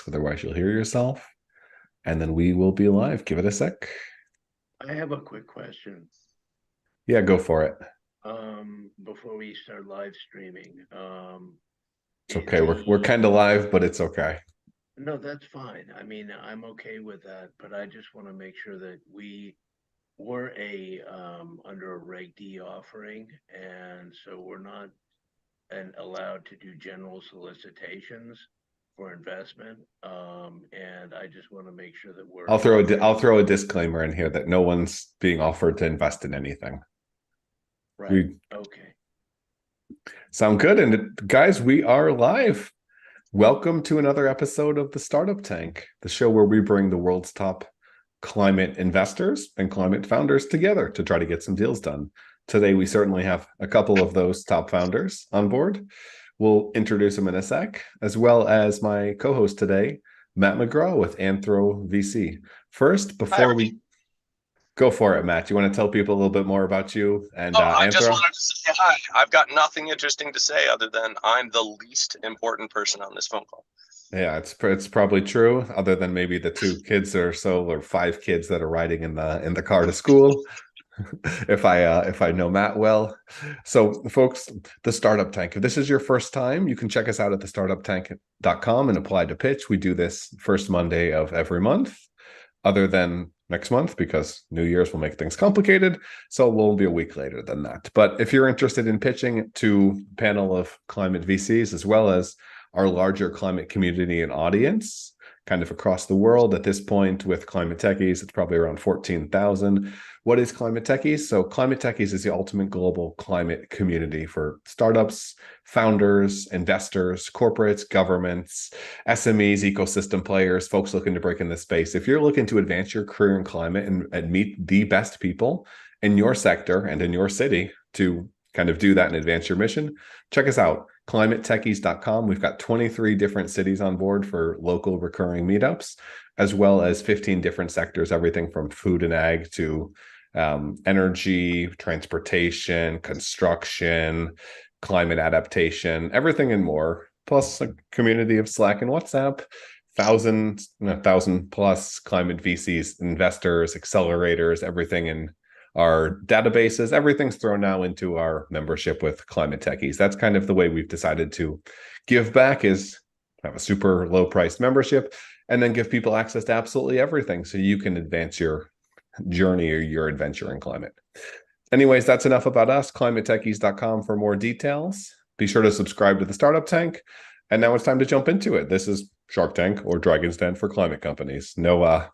Otherwise you'll hear yourself, and then we will be live. Give it a sec. I have a quick question. Yeah, go for it. Before we start live streaming, It's okay. We're kind of live, but it's okay. no, that's fine. I mean, I'm okay with that, but I just want to make sure that we're under a Reg D offering, and so we're not allowed to do general solicitations for investment. And I just want to make sure that we're I'll throw a disclaimer in here that no one's being offered to invest in anything. right. We Okay. sound good, and guys, we are live. Welcome to another episode of the Startup Tank, the show where we bring the world's top climate investors and climate founders together to try to get some deals done. Today, we certainly have a couple of those top founders on board. We'll introduce them in a sec, as well as my co-host today, Matt McGraw with Anthro VC. First, Hi, before everybody. we go for it, Matt, you want to tell people a little bit more about you and I just Anthro? wanted to say hi. I've got nothing interesting to say other than I'm the least important person on this phone call. Yeah, it's probably true, other than maybe the two kids or so, or five kids that are riding in the car to school. If I know Matt well. So folks, the Startup Tank. If this is your first time, you can check us out at thestartuptank.com and apply to pitch. We do this first Monday of every month, other than next month, because New Year's will make things complicated. So we'll be a week later than that. But if you're interested in pitching to a panel of climate VCs, as well as our larger climate community and audience, kind of across the world at this point with Climate Techies, it's probably around 14,000. What is Climate Techies? So Climate Techies is the ultimate global climate community for startups, founders, investors, corporates, governments, SMEs, ecosystem players, folks looking to break in this space. If you're looking to advance your career in climate and meet the best people in your sector and in your city to kind of do that and advance your mission, check us out, climatetechies.com. We've got 23 different cities on board for local recurring meetups, as well as 15 different sectors, everything from food and ag to energy, transportation, construction, climate adaptation, everything and more, plus a community of Slack and WhatsApp, thousand plus climate VCs, investors, accelerators, everything in our databases. Everything's thrown now into our membership with Climate Techies. That's kind of the way we've decided to give back, is have a super low priced membership and then give people access to absolutely everything so you can advance your journey or your adventure in climate. Anyways, that's enough about us. climatetechies.com for more details. Be sure to subscribe to the Startup Tank. And now it's time to jump into it. This is Shark Tank, or Dragon's Den for climate companies. No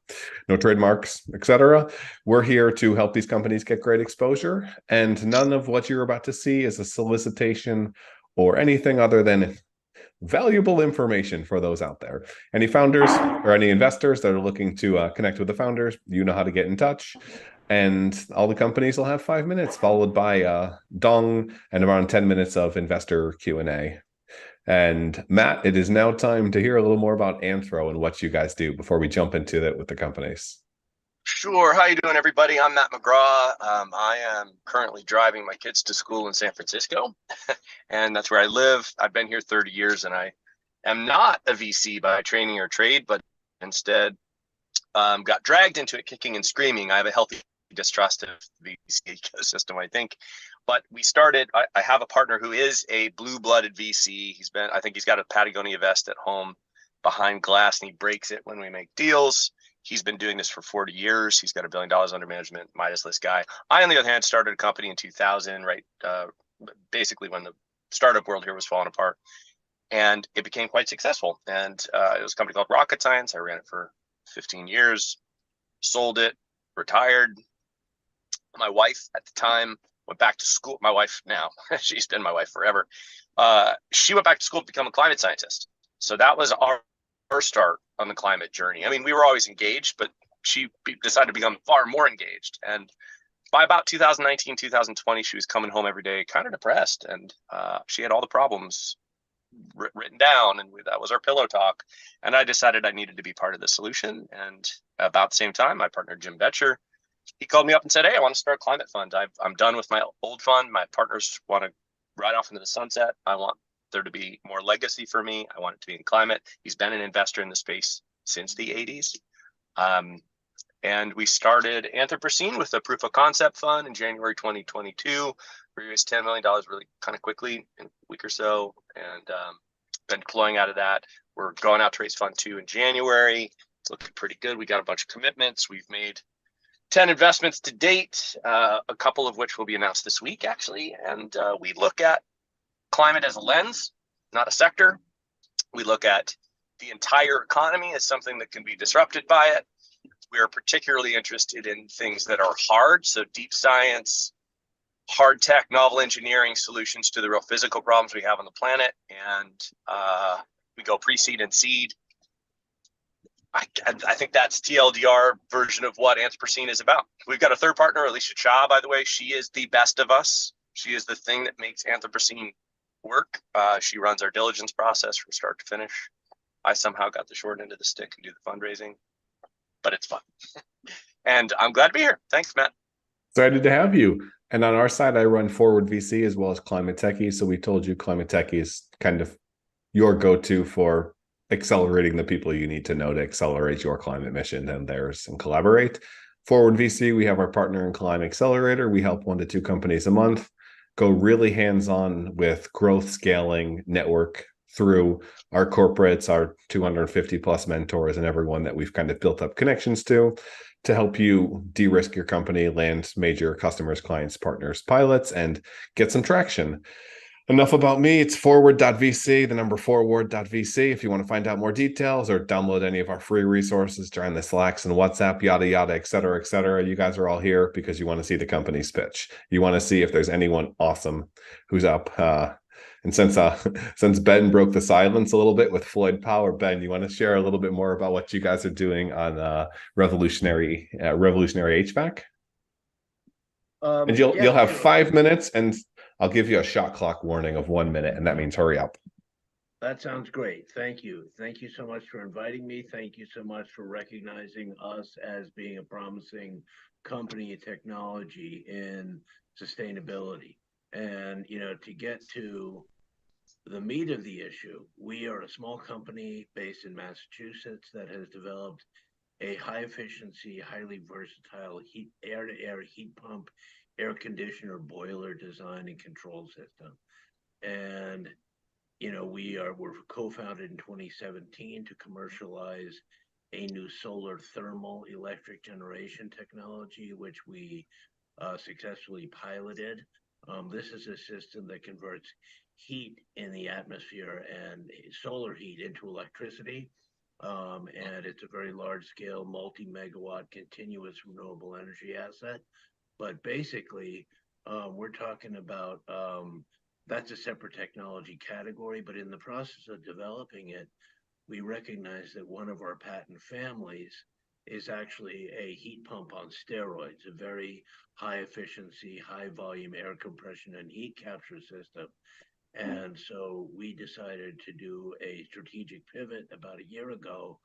trademarks, etc. We're here to help these companies get great exposure, and none of what you're about to see is a solicitation or anything other than valuable information for those out there. Any founders or any investors that are looking to connect with the founders, you know how to get in touch. And all the companies will have 5 minutes, followed by Dong and around 10 minutes of investor Q&A. And Matt, it is now time to hear a little more about Anthro and what you guys do before we jump into that with the companies. Sure. How you doing, everybody? I'm Matt McGraw. I am currently driving my kids to school in San Francisco, and that's where I live. I've been here 30 years, and I am not a VC by training or trade, but instead got dragged into it kicking and screaming. I have a healthy distrust of the VC ecosystem, I think. But we started, I have a partner who is a blue-blooded VC. I think he's got a Patagonia vest at home behind glass, and he breaks it when we make deals. He's been doing this for 40 years. He's got $1 billion under management, Midas list guy. I, on the other hand, started a company in 2000, right? Basically when the startup world here was falling apart. And it became quite successful. And it was a company called Rocket Science. I ran it for 15 years, sold it, retired. My wife at the time went back to school. My wife now, she's been my wife forever. She went back to school to become a climate scientist. So that was our start on the climate journey. I mean, we were always engaged, but she decided to become far more engaged. And by about 2019, 2020, she was coming home every day kind of depressed. And she had all the problems written down, and that was our pillow talk. And I decided I needed to be part of the solution. And about the same time, my partner, Jim Betcher, he called me up and said, "Hey, I want to start a climate fund. I'm done with my old fund. My partners want to ride off into the sunset. I want there to be more legacy for me. I want it to be in climate. He's been an investor in the space since the 80s. And we started Anthropocene with a proof of concept fund in January 2022. We raised $10 million really kind of quickly in a week or so, and been deploying out of that. We're going out to raise fund 2 in January. It's looking pretty good. We got a bunch of commitments. We've made 10 investments to date, a couple of which will be announced this week, actually. And we look at climate as a lens, not a sector. We look at the entire economy as something that can be disrupted by it. We are particularly interested in things that are hard, so deep science, hard tech, novel engineering solutions to the real physical problems we have on the planet. And we go pre-seed and seed. I think that's TLDR version of what Anthropocene is about. We've got a third partner, Alicia Cha, by the way. She is the best of us. She is the thing that makes Anthropocene work. She runs our diligence process from start to finish. I somehow got the short end of the stick and do the fundraising, but it's fun. And I'm glad to be here. Thanks, Matt. Excited to have you. And on our side, I run Forward VC as well as Climate Techies. So we told you Climate Techies is kind of your go-to for accelerating the people you need to know to accelerate your climate mission and theirs and collaborate. Forward VC, we have our partner in Climate Accelerator. We help 1 to 2 companies a month go really hands-on with growth, scaling, network through our corporates, our 250 plus mentors, and everyone that we've kind of built up connections to help you de-risk your company, land major customers, clients, partners, pilots, and get some traction. Enough about me. It's forward.vc, the number forward.vc. If you want to find out more details or download any of our free resources, join the Slacks and WhatsApp, yada, yada, et cetera, et cetera. You guys are all here because you want to see the company's pitch. You want to see if there's anyone awesome who's up. And since Ben broke the silence a little bit with Flooid Power, Ben, you want to share a little bit more about what you guys are doing on revolutionary HVAC? And you'll have 5 minutes, and I'll give you a shot clock warning of 1 minute, and that means hurry up. That sounds great. Thank you. Thank you so much for inviting me. Thank you so much for recognizing us as being a promising company and technology in sustainability. And, to get to the meat of the issue, we are a small company based in Massachusetts that has developed a high efficiency, highly versatile air-to-air heat pump, air conditioner, boiler design and control system. And we're co-founded in 2017 to commercialize a new solar thermal electric generation technology, which we successfully piloted. This is a system that converts heat in the atmosphere and solar heat into electricity. And it's a very large scale, multi-megawatt continuous renewable energy asset. But basically, we're talking about, that's a separate technology category, but in the process of developing it, we recognize that one of our patent families is actually a heat pump on steroids, a very high efficiency, high volume air compression and heat capture system. And so we decided to do a strategic pivot about a year ago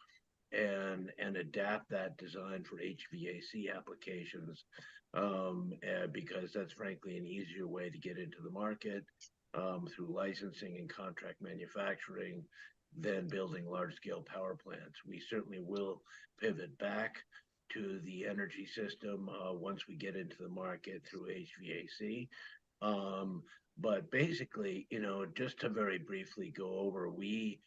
and adapt that design for HVAC applications, because that's frankly an easier way to get into the market through licensing and contract manufacturing than building large-scale power plants. We certainly will pivot back to the energy system once we get into the market through HVAC. But basically, just to very briefly go over, we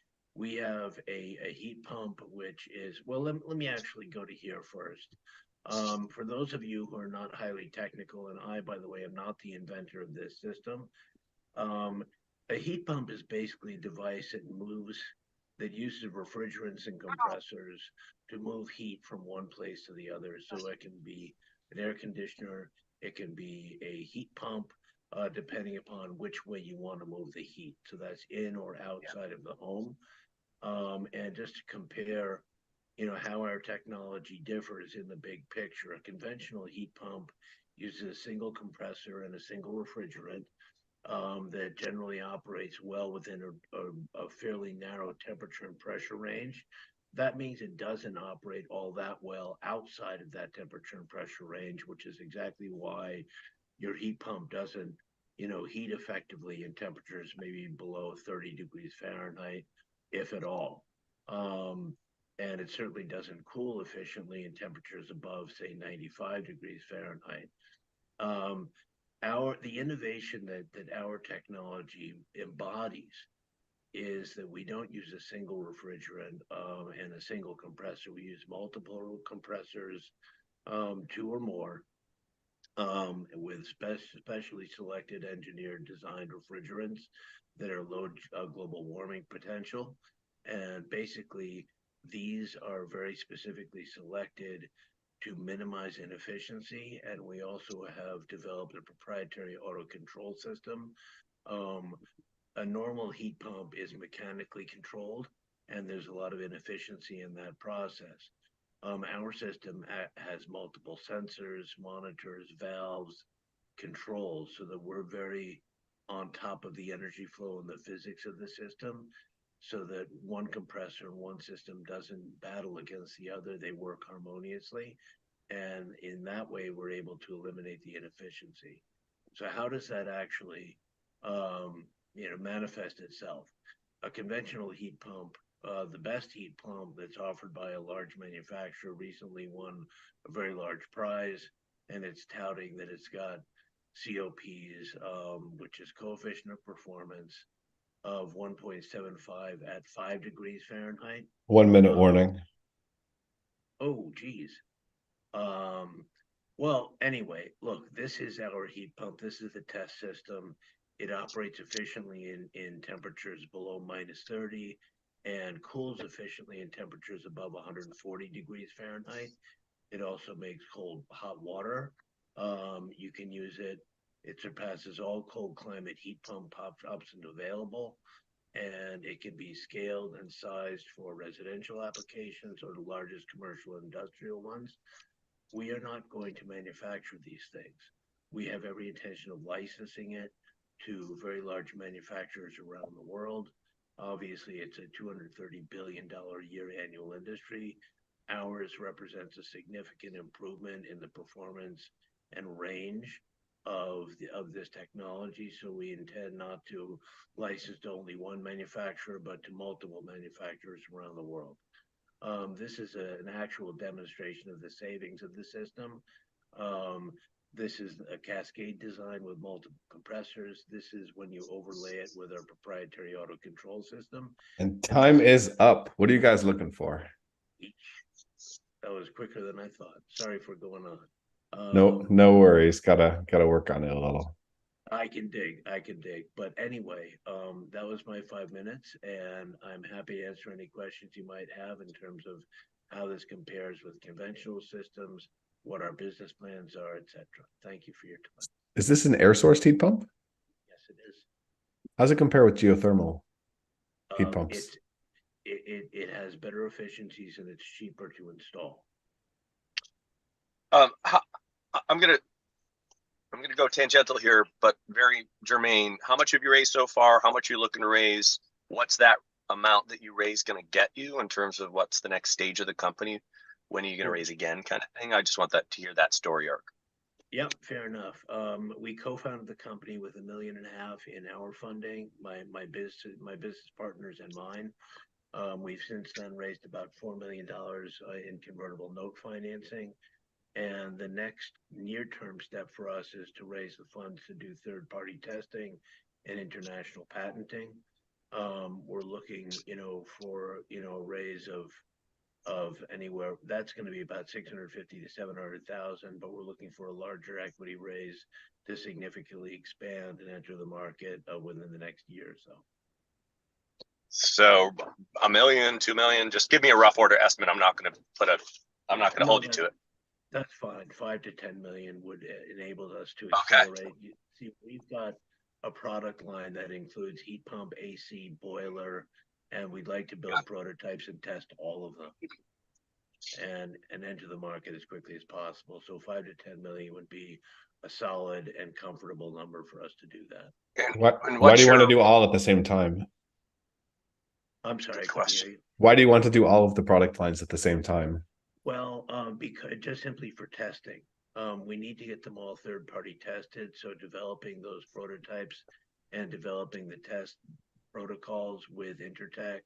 have a heat pump, which is, well, let me actually go to here first. For those of you who are not highly technical, and I, by the way, am not the inventor of this system, a heat pump is basically a device that uses refrigerants and compressors to move heat from one place to the other. So it can be an air conditioner, it can be a heat pump, depending upon which way you want to move the heat. So that's in or outside of the home. And just to compare, how our technology differs in the big picture, a conventional heat pump uses a single compressor and a single refrigerant that generally operates well within a fairly narrow temperature and pressure range. That means it doesn't operate all that well outside of that temperature and pressure range, which is exactly why your heat pump doesn't, heat effectively in temperatures maybe below 30 degrees Fahrenheit, if at all. And it certainly doesn't cool efficiently in temperatures above, say, 95 degrees Fahrenheit. The innovation that our technology embodies is that we don't use a single refrigerant and a single compressor. We use multiple compressors, two or more, with specially selected, engineered, designed refrigerants that are low global warming potential. And basically, these are very specifically selected to minimize inefficiency. And we also have developed a proprietary auto control system. A normal heat pump is mechanically controlled, and there's a lot of inefficiency in that process. Our system has multiple sensors, monitors, valves, controls, so that we're very on top of the energy flow and the physics of the system, so that one compressor and one system doesn't battle against the other. They work harmoniously. And in that way, we're able to eliminate the inefficiency. So how does that actually manifest itself? A conventional heat pump, the best heat pump that's offered by a large manufacturer, recently won a very large prize, and it's touting that it's got COPs, which is coefficient of performance, of 1.75 at 5 degrees Fahrenheit. 1 minute warning. Oh, geez. Well, anyway, look, this is our heat pump. This is the test system. It operates efficiently in temperatures below -30 and cools efficiently in temperatures above 140 degrees Fahrenheit. It also makes hot water. You can use it. It surpasses all cold climate heat pump options available, and it can be scaled and sized for residential applications or the largest commercial and industrial ones. We are not going to manufacture these things. We have every intention of licensing it to very large manufacturers around the world. Obviously, it's a $230 billion a year annual industry. Ours represents a significant improvement in the performance and range of this technology. So we intend not to license to only one manufacturer, but to multiple manufacturers around the world. This is an actual demonstration of the savings of the system. This is a cascade design with multiple compressors. This is when you overlay it with our proprietary auto control system. And time is up. What are you guys looking for? That was quicker than I thought. Sorry for going on. No worries. Gotta work on it a little. I can dig. But anyway, that was my 5 minutes, and I'm happy to answer any questions you might have in terms of how this compares with conventional systems, what our business plans are, etc. Thank you for your time. Is this an air source heat pump? Yes, it is. How's it compare with geothermal heat pumps? It has better efficiencies and it's cheaper to install. I'm gonna go tangential here, but very germane. How much have you raised so far? How much are you looking to raise? What's that amount that you raise going to get you in terms of what's the next stage of the company? When are you going to raise again, kind of thing? I just want to hear that story arc. Yep, fair enough. We co-founded the company with $1.5 million in our funding, my business partners and mine. We've since then raised about $4 million in convertible note financing. And the next near-term step for us is to raise the funds to do third-party testing and international patenting. We're looking, for a raise of anywhere that's going to be about 650 to 700,000, but we're looking for a larger equity raise to significantly expand and enter the market within the next year or so. So $1 million, $2 million, just give me a rough order estimate. I'm not going to hold you to it. That's fine. 5 to 10 million would enable us to accelerate. Okay. See, we've got a product line that includes heat pump, AC, boiler, and we'd like to build prototypes and test all of them and enter the market as quickly as possible. So 5 to 10 million would be a solid and comfortable number for us to do that. Why do you want to do all at the same time? I'm sorry. Why do you want to do all of the product lines at the same time? Well, because just simply for testing. We need to get them all third-party tested. So developing those prototypes and developing the test protocols with Intertech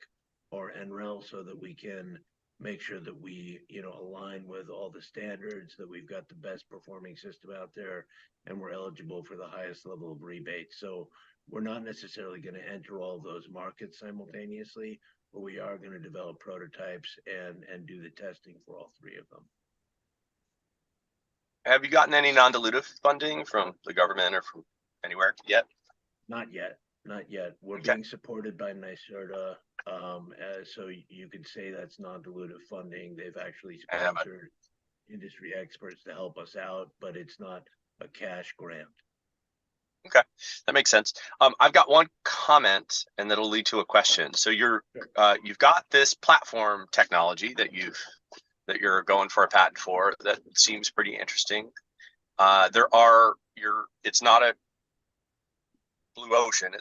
or NREL so that we can make sure that we, align with all the standards, that we've got the best performing system out there, and we're eligible for the highest level of rebates. So we're not necessarily going to enter all those markets simultaneously, but we are going to develop prototypes and do the testing for all three of them. Have you gotten any non-dilutive funding from the government or from anywhere yet? Not yet. Not yet. We're Okay. being supported by NYSERDA, so you could say that's non-dilutive funding. They've actually sponsored industry experts to help us out, but it's not a cash grant. Okay, that makes sense. I've got one comment, and that'll lead to a question. So you've got this platform technology that you're going for a patent for that seems pretty interesting. It's not a blue ocean.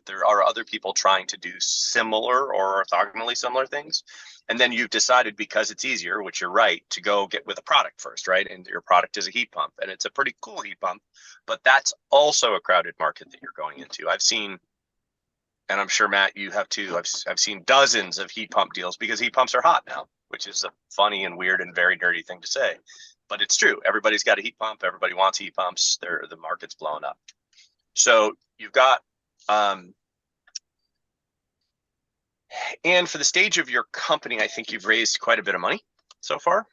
There are other people trying to do similar or orthogonally similar things, and then you've decided, because it's easier, which you're right, to go get with a product first, right? And your product is a heat pump, and it's a pretty cool heat pump, but that's also a crowded market that you're going into. I've seen, and I'm sure Matt, you have too. I've seen dozens of heat pump deals because heat pumps are hot now, which is a funny and weird and very nerdy thing to say, but it's true. Everybody's got a heat pump. Everybody wants heat pumps. The market's blowing up. So you've got, and for the stage of your company, I think you've raised quite a bit of money so far.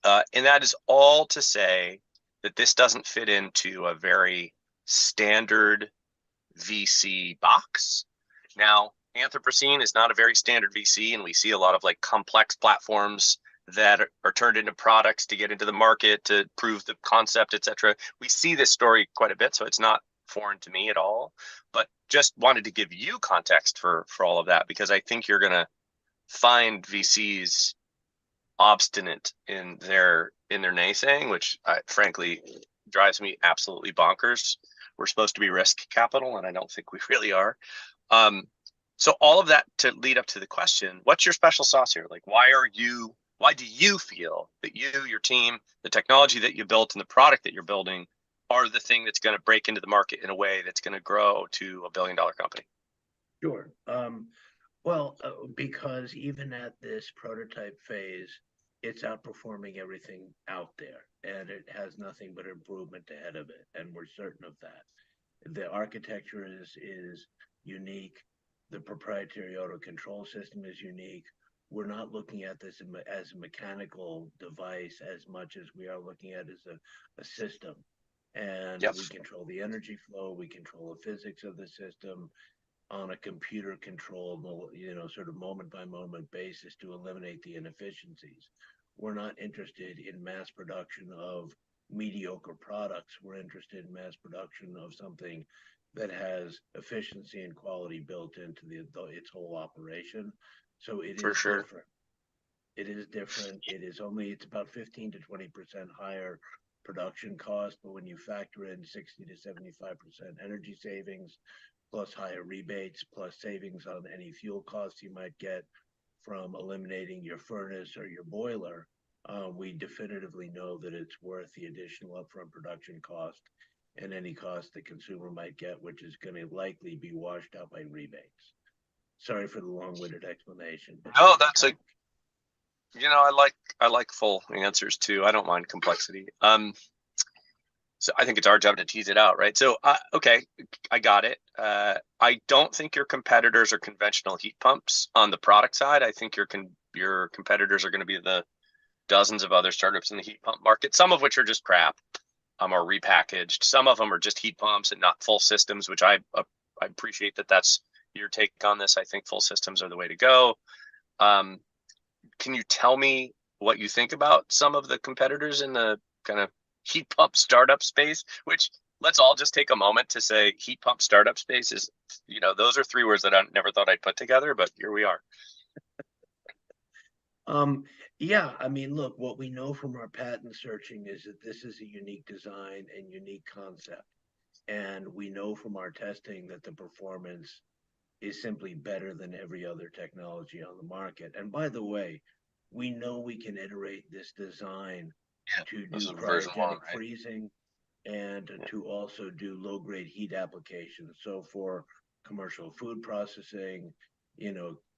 And that is all to say that this doesn't fit into a very standard VC box. Now, Anthropocene is not a very standard VC, and we see a lot of like complex platforms that are turned into products to get into the market, to prove the concept, etc. We see this story quite a bit, so it's not foreign to me at all, but just wanted to give you context for all of that, because I think you're going to find VCs obstinate in their naysaying, which frankly drives me absolutely bonkers. We're supposed to be risk capital, and I don't think we really are. So all of that to lead up to the question, what's your special sauce here? Like, why do you feel that your team, the technology that you built and the product that you're building are the thing that's going to break into the market in a way that's going to grow to $1 billion company? Sure. Because even at this prototype phase, it's outperforming everything out there, and it has nothing but improvement ahead of it, and we're certain of that. The architecture is unique. The proprietary auto control system is unique. We're not looking at this as a mechanical device as much as we are looking at it as a system. And we control the energy flow, we control the physics of the system on a computer controlled, sort of moment by moment basis to eliminate the inefficiencies. We're not interested in mass production of mediocre products. We're interested in mass production of something that has efficiency and quality built into its whole operation. So it is different. It is different. It's about 15 to 20% higher production cost, but when you factor in 60 to 75% energy savings, plus higher rebates, plus savings on any fuel costs you might get from eliminating your furnace or your boiler, we definitively know that it's worth the additional upfront production cost and any cost the consumer might get, which is going to likely be washed out by rebates. Sorry for the long-winded explanation. No, I like full answers too. I don't mind complexity. So I think it's our job to tease it out, right? So, okay, I got it. I don't think your competitors are conventional heat pumps on the product side. I think your competitors are going to be the dozens of other startups in the heat pump market, some of which are just crap, or repackaged. Some of them are just heat pumps and not full systems, which I appreciate that's your take on this. I think full systems are the way to go. Can you tell me what you think about some of the competitors in the kind of heat pump startup space, which let's all just take a moment to say heat pump startup space is, those are three words that I never thought I'd put together, but here we are. Yeah, I mean, look, what we know from our patent searching is that this is a unique design and unique concept. And we know from our testing that the performance is simply better than every other technology on the market. And by the way, we know we can iterate this design Yeah, to this do is version one, cryogenic right? freezing and Yeah. to also do low-grade heat applications. So for commercial food processing,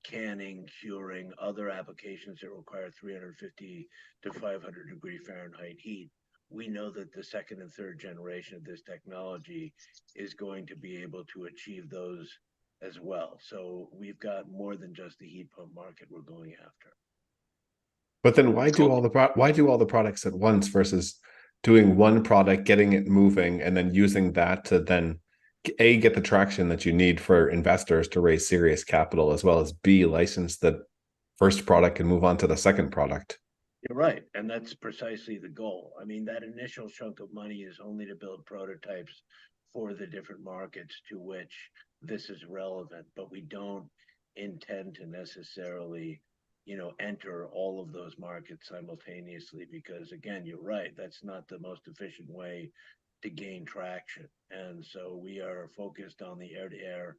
canning, curing, other applications that require 350 to 500 degree Fahrenheit heat, we know that the second and third generation of this technology is going to be able to achieve those as well. So we've got more than just the heat pump market we're going after. But then why do Cool. all the products at once versus doing one product, getting it moving, and then using that to then A, get the traction that you need for investors to raise serious capital, as well as B, license the first product and move on to the second product. You're right. And that's precisely the goal. I mean, that initial chunk of money is only to build prototypes for the different markets to which this is relevant, but we don't intend to necessarily, enter all of those markets simultaneously because, again, you're right, that's not the most efficient way to gain traction. And so we are focused on the air-to-air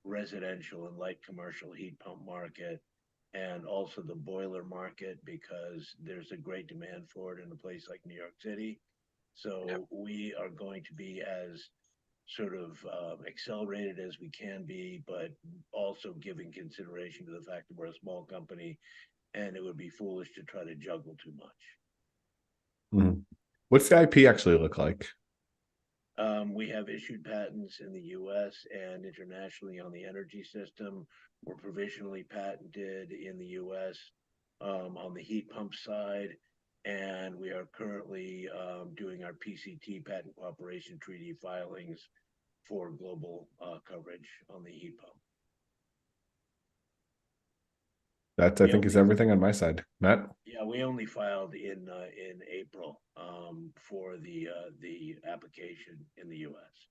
residential and light commercial heat pump market and also the boiler market because there's a great demand for it in a place like New York City. So Yep. we are going to be as sort of accelerated as we can be, but also giving consideration to the fact that we're a small company and it would be foolish to try to juggle too much. Mm-hmm. What's the IP actually look like? We have issued patents in the US and internationally on the energy system. We're provisionally patented in the US on the heat pump side. And we are currently doing our PCT patent cooperation treaty filings for global coverage on the heat pump. That I think is everything on my side. Matt? Yeah, we only filed in April for the application in the US.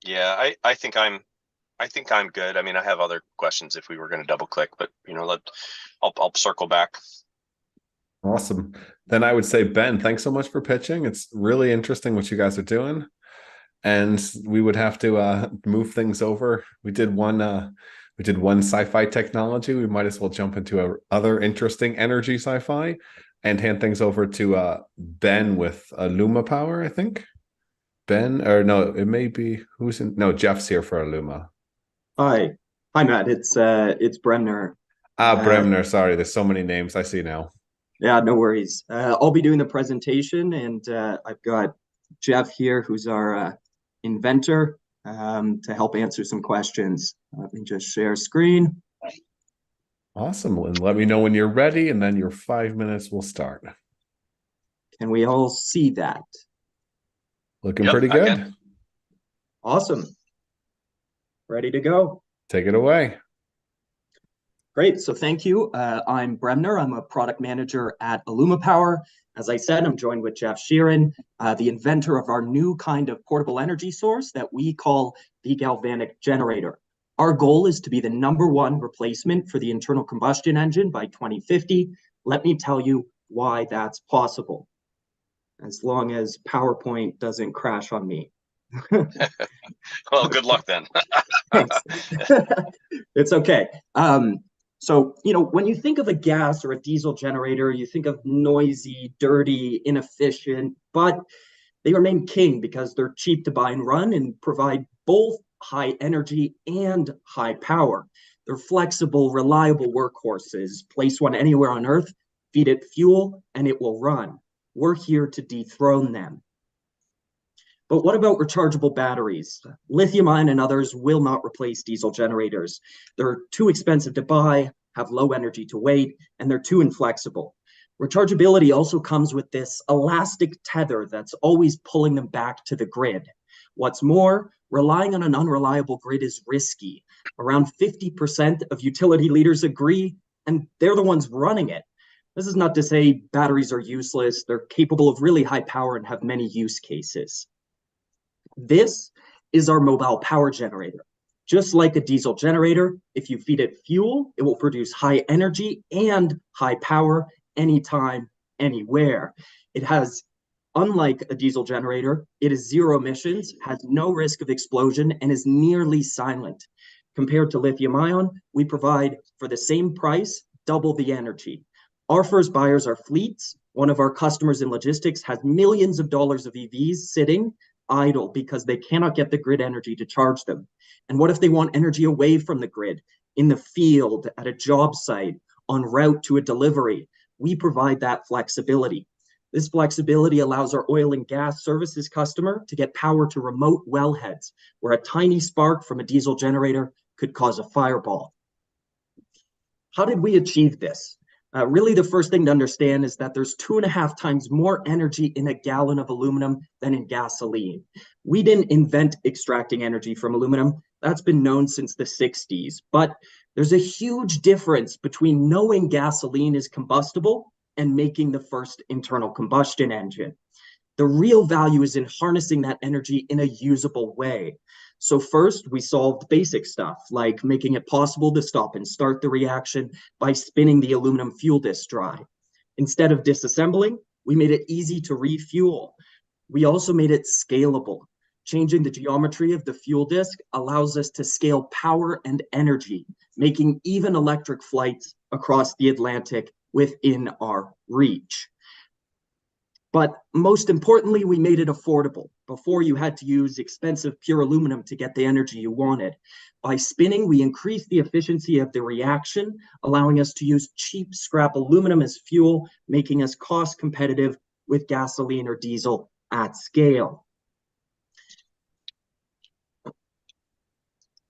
Yeah, I think I'm good. I mean, I have other questions if we were going to double click, but I'll circle back. Awesome. Then I would say, Ben, thanks so much for pitching. It's really interesting what you guys are doing. And we would have to move things over. We did one sci-fi technology. We might as well jump into other interesting energy sci-fi and hand things over to Ben with Aluma Power, I think. Ben, or no, it may be Jeff's here for Aluma. Hi, Matt. It's Bremner. Bremner. Sorry, there's so many names I see now. Yeah, no worries. I'll be doing the presentation, and I've got Jeff here, who's our inventor, to help answer some questions. Let me just share screen. Awesome. And let me know when you're ready, and then your 5 minutes will start. Can we all see that? Looking pretty good. Awesome. Ready to go. Take it away. Great. So thank you. I'm Bremner. I'm a product manager at Aluma Power. As I said, I'm joined with Jeff Sheeran, the inventor of our new kind of portable energy source that we call the Galvanic Generator. Our goal is to be the #1 replacement for the internal combustion engine by 2050. Let me tell you why that's possible, as long as PowerPoint doesn't crash on me. Well, good luck then. Thanks. It's okay. So, when you think of a gas or a diesel generator, you think of noisy, dirty, inefficient, but they remain king because they're cheap to buy and run and provide both high energy and high power. They're flexible, reliable workhorses. Place one anywhere on Earth, feed it fuel, and it will run. We're here to dethrone them. But what about rechargeable batteries? Lithium-ion and others will not replace diesel generators. They're too expensive to buy, have low energy to weight, and they're too inflexible. Rechargeability also comes with this elastic tether that's always pulling them back to the grid. What's more, relying on an unreliable grid is risky. Around 50% of utility leaders agree, and they're the ones running it. This is not to say batteries are useless. They're capable of really high power and have many use cases. This is our mobile power generator. Just like a diesel generator, if you feed it fuel, it will produce high energy and high power anytime, anywhere. It has, unlike a diesel generator, it is zero emissions, has no risk of explosion, and is nearly silent. Compared to lithium-ion, we provide, for the same price, double the energy. Our first buyers are fleets, One of our customers in logistics has millions of dollars of EVs sitting idle because they cannot get the grid energy to charge them. And what if they want energy away from the grid, in the field, at a job site, en route to a delivery? We provide that flexibility. This flexibility allows our oil and gas services customer to get power to remote wellheads, where a tiny spark from a diesel generator could cause a fireball. How did we achieve this? Really, the first thing to understand is that there's 2.5 times more energy in a gallon of aluminum than in gasoline. We didn't invent extracting energy from aluminum. That's been known since the 60s. But there's a huge difference between knowing gasoline is combustible and making the first internal combustion engine. The real value is in harnessing that energy in a usable way. So first, we solved basic stuff, like making it possible to stop and start the reaction by spinning the aluminum fuel disk dry. Instead of disassembling, we made it easy to refuel. We also made it scalable. Changing the geometry of the fuel disk allows us to scale power and energy, making even electric flights across the Atlantic within our reach. But most importantly, we made it affordable. Before, you had to use expensive pure aluminum to get the energy you wanted. By spinning, we increased the efficiency of the reaction, allowing us to use cheap scrap aluminum as fuel, making us cost competitive with gasoline or diesel at scale.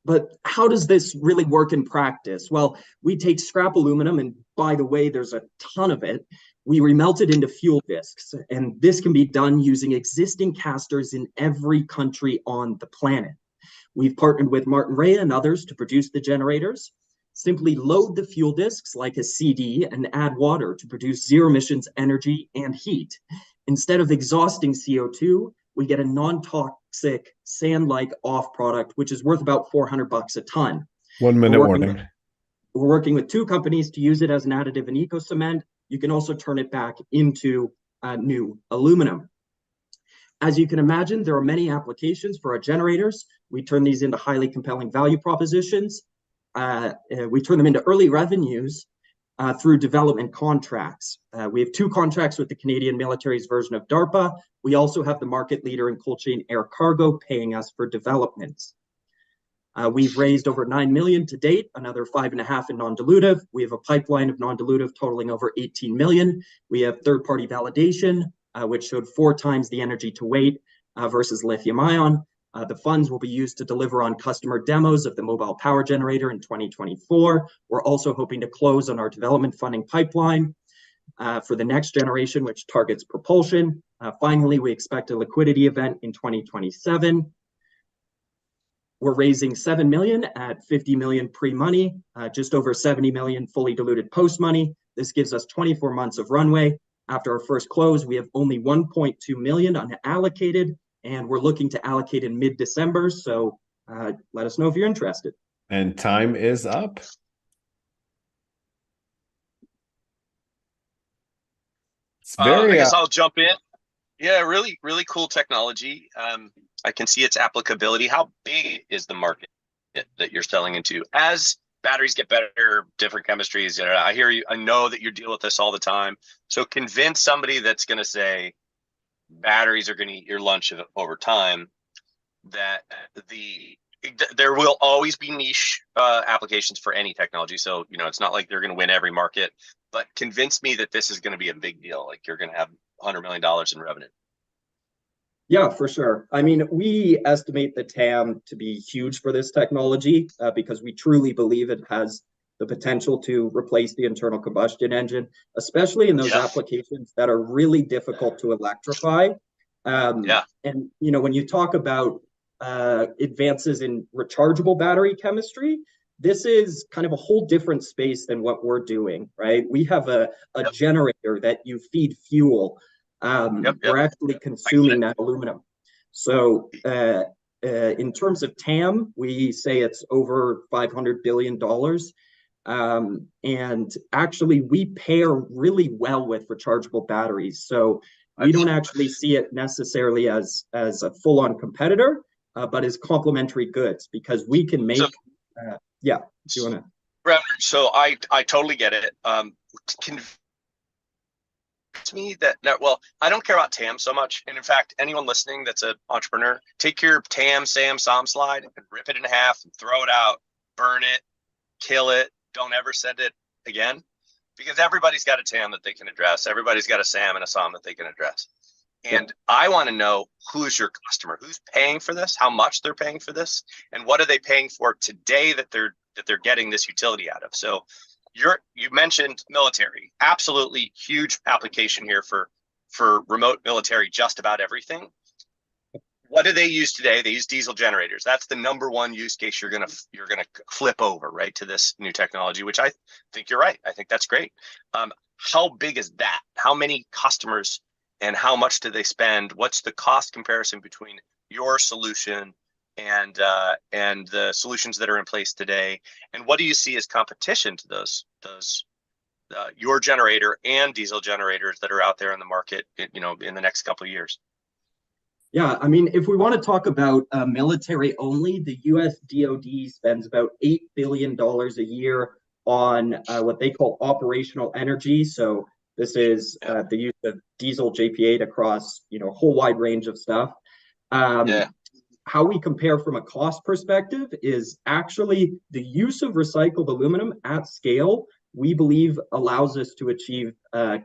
But how does this really work in practice? Well, we take scrap aluminum, and by the way, there's a ton of it. We remelt it into fuel disks, and this can be done using existing casters in every country on the planet. We've partnered with Martin and others to produce the generators. Simply load the fuel disks like a CD and add water to produce zero emissions energy and heat. Instead of exhausting CO2, we get a non-toxic sand-like off product, which is worth about $400 a ton. 1 minute warning. We're working with 2 companies to use it as an additive in eco-cement. You can also turn it back into new aluminum. As you can imagine, there are many applications for our generators. We turn these into highly compelling value propositions. We turn them into early revenues through development contracts. We have 2 contracts with the Canadian military's version of DARPA. We also have the market leader in cold chain air cargo paying us for developments. We've raised over 9 million to date, another 5.5 in non-dilutive. We have a pipeline of non-dilutive totaling over 18 million. We have third-party validation, which showed 4 times the energy to weight versus lithium ion. The funds will be used to deliver on customer demos of the mobile power generator in 2024. We're also hoping to close on our development funding pipeline for the next generation, which targets propulsion. Finally, we expect a liquidity event in 2027. We're raising 7 million at 50 million pre-money, just over 70 million fully diluted post-money. This gives us 24 months of runway. After our first close, we have only 1.2 million unallocated, and we're looking to allocate in mid-December. So let us know if you're interested. And time is up. It's very. I guess I'll jump in. Yeah, really, really cool technology. I can see its applicability. How big is the market that you're selling into? As batteries get better, different chemistries, I hear you. I know that you deal with this all the time. So convince somebody that's going to say batteries are going to eat your lunch over time, that there will always be niche applications for any technology. So, it's not like they're going to win every market, but convince me that this is going to be a big deal. Like you're going to have $100 million in revenue. Yeah, for sure. I mean, we estimate the TAM to be huge for this technology because we truly believe it has the potential to replace the internal combustion engine, especially in those applications that are really difficult to electrify. And, when you talk about advances in rechargeable battery chemistry, this is kind of a whole different space than what we're doing, right? We have a generator that you feed fuel. We're actually consuming that aluminum. So in terms of TAM, we say it's over $500 billion. And actually, we pair really well with rechargeable batteries. So we don't actually see it necessarily as a full-on competitor, but as complementary goods, because we can make... do you want to... So I totally get it. to me that, well, I don't care about TAM so much. And in fact, anyone listening that's an entrepreneur, take your TAM, SAM, SOM slide and rip it in half and throw it out, burn it, kill it. Don't ever send it again, because everybody's got a TAM that they can address. Everybody's got a SAM and a SOM that they can address. And I want to know, who's your customer, who's paying for this, how much they're paying for this, and what are they paying for today that they're getting this utility out of. So you mentioned military, absolutely huge application here for remote military, just about everything. What do they use today? They use diesel generators. That's the number one use case you're gonna flip over, right, to this new technology, which I think you're right. I think that's great. How big is that? How many customers and how much do they spend? What's the cost comparison between your solution and the solutions that are in place today? And what do you see as competition to those your generator and diesel generators that are out there in the market, in the next couple of years? Yeah, I mean, if we want to talk about military only, the US DoD spends about $8 billion a year on what they call operational energy. So this is the use of diesel JP8 across, a whole wide range of stuff. How we compare from a cost perspective is actually the use of recycled aluminum at scale, we believe allows us to achieve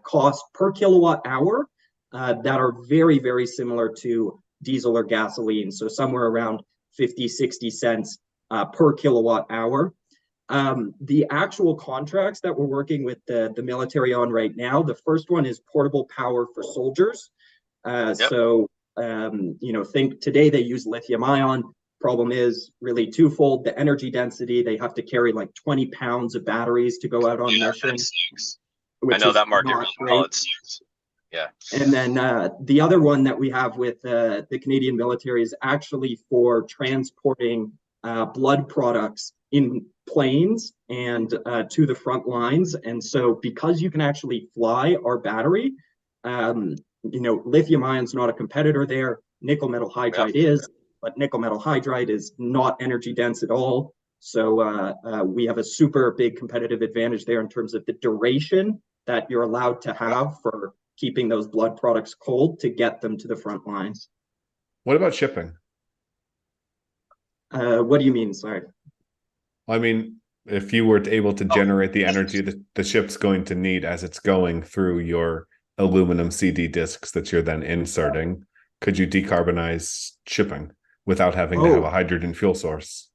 cost per kilowatt hour that are very, very similar to diesel or gasoline. So somewhere around 50, 60 cents per kilowatt hour. The actual contracts that we're working with the military on right now, the first one is portable power for soldiers. So, think today they use lithium ion. Problem is really twofold. The energy density, they have to carry like 20 pounds of batteries to go out on mission. I know that market really well. Yeah. And then the other one that we have with the Canadian military is actually for transporting blood products in planes and to the front lines. And so because you can actually fly our battery, lithium ion's not a competitor there. Nickel metal hydride is, but nickel metal hydride is not energy dense at all. So we have a super big competitive advantage there in terms of the duration that you're allowed to have for keeping those blood products cold to get them to the front lines. What about shipping? What do you mean? Sorry. I mean, if you were able to generate the energy that the ship's going to need as it's going through your aluminum CD discs that you're then inserting, could you decarbonize shipping without having to have a hydrogen fuel source?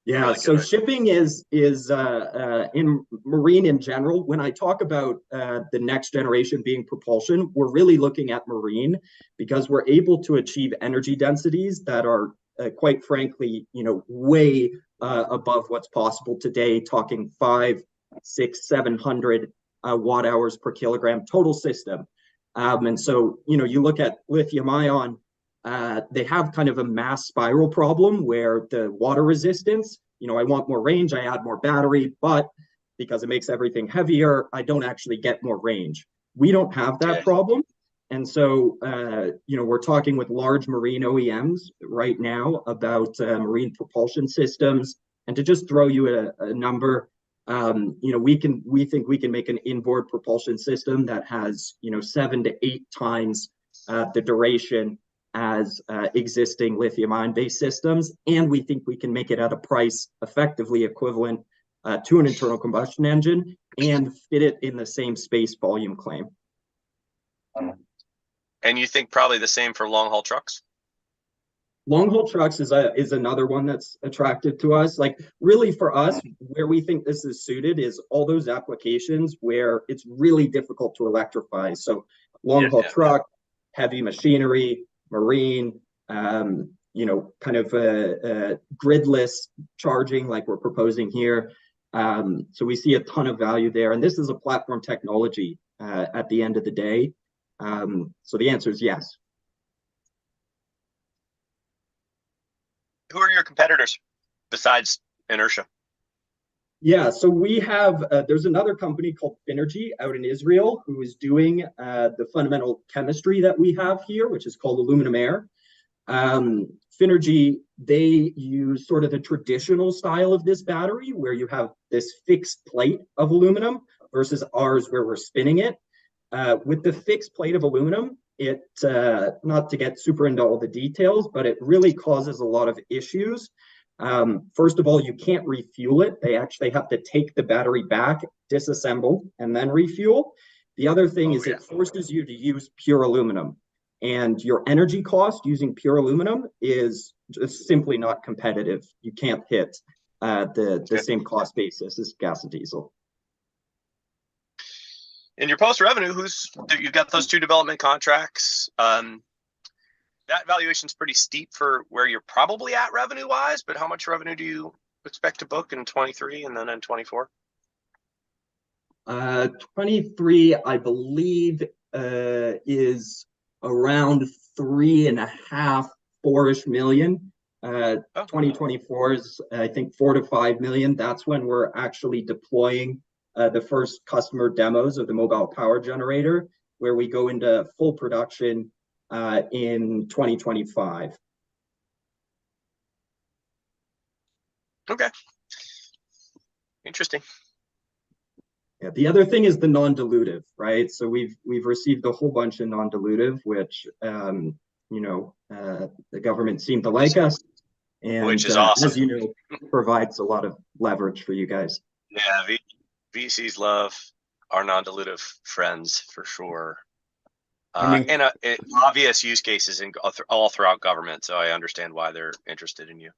Yeah, so shipping is in marine in general. When I talk about the next generation being propulsion, we're really looking at marine because we're able to achieve energy densities that are quite frankly, way above what's possible today, talking 500, 600, 700 watt hours per kilogram total system. And so, you look at lithium ion, they have kind of a mass spiral problem where the water resistance, I want more range, I add more battery, but because it makes everything heavier, I don't actually get more range. We don't have that problem. And so, we're talking with large marine OEMs right now about marine propulsion systems. And to just throw you a number, we think we can make an inboard propulsion system that has, 7 to 8 times the duration as existing lithium-ion based systems. And we think we can make it at a price effectively equivalent to an internal combustion engine and fit it in the same space volume claim. And you think probably the same for long haul trucks? Long haul trucks is another one that's attractive to us. Like really for us, where we think this is suited is all those applications where it's really difficult to electrify. So long haul truck, heavy machinery, marine, kind of gridless charging like we're proposing here. So we see a ton of value there. And this is a platform technology at the end of the day. So the answer is yes. Who are your competitors besides Inertia? Yeah, so we have, there's another company called Finergy out in Israel who is doing the fundamental chemistry that we have here, which is called aluminum air. Finergy, they use sort of the traditional style of this battery where you have this fixed plate of aluminum versus ours where we're spinning it. With the fixed plate of aluminum, it not to get super into all the details, but it really causes a lot of issues. First of all, you can't refuel it. They actually have to take the battery back, disassemble, and then refuel. The other thing is it forces you to use pure aluminum. And your energy cost using pure aluminum is just simply not competitive. You can't hit the same cost basis as gas and diesel. In your post revenue, you've got those 2 development contracts. That valuation's pretty steep for where you're probably at revenue wise, but how much revenue do you expect to book in 23 and then in 24? 23, I believe, is around 3.5, 4-ish million. 2024 is, I think, 4 to 5 million. That's when we're actually deploying the first customer demos of the mobile power generator, where we go into full production in 2025. Okay. Interesting. Yeah, the other thing is the non-dilutive, right? So we've received a whole bunch of non-dilutive, which the government seemed to like us, and which is awesome. as you know, provides a lot of leverage for you guys. Yeah, VCs love our non-dilutive friends for sure. And obvious use cases all throughout government, so I understand why they're interested in you.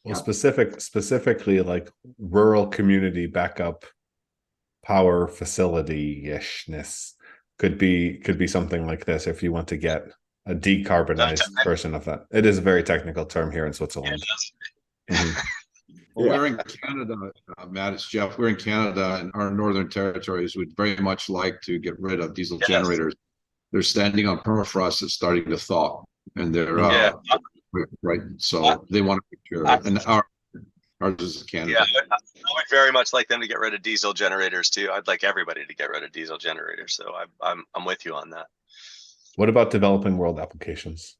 Well, specifically like rural community backup power facility-ishness could be something like this if you want to get a decarbonized version of that. It is a very technical term here in Switzerland. Well, we're in Canada, Matt, it's Jeff. We're in Canada, and our northern territories would very much like to get rid of diesel generators. They're standing on permafrost that's starting to thaw, and they're right. So they want to make sure. And ours is Canada. Yeah, I would very much like them to get rid of diesel generators too. I'd like everybody to get rid of diesel generators. So I'm with you on that. What about developing world applications?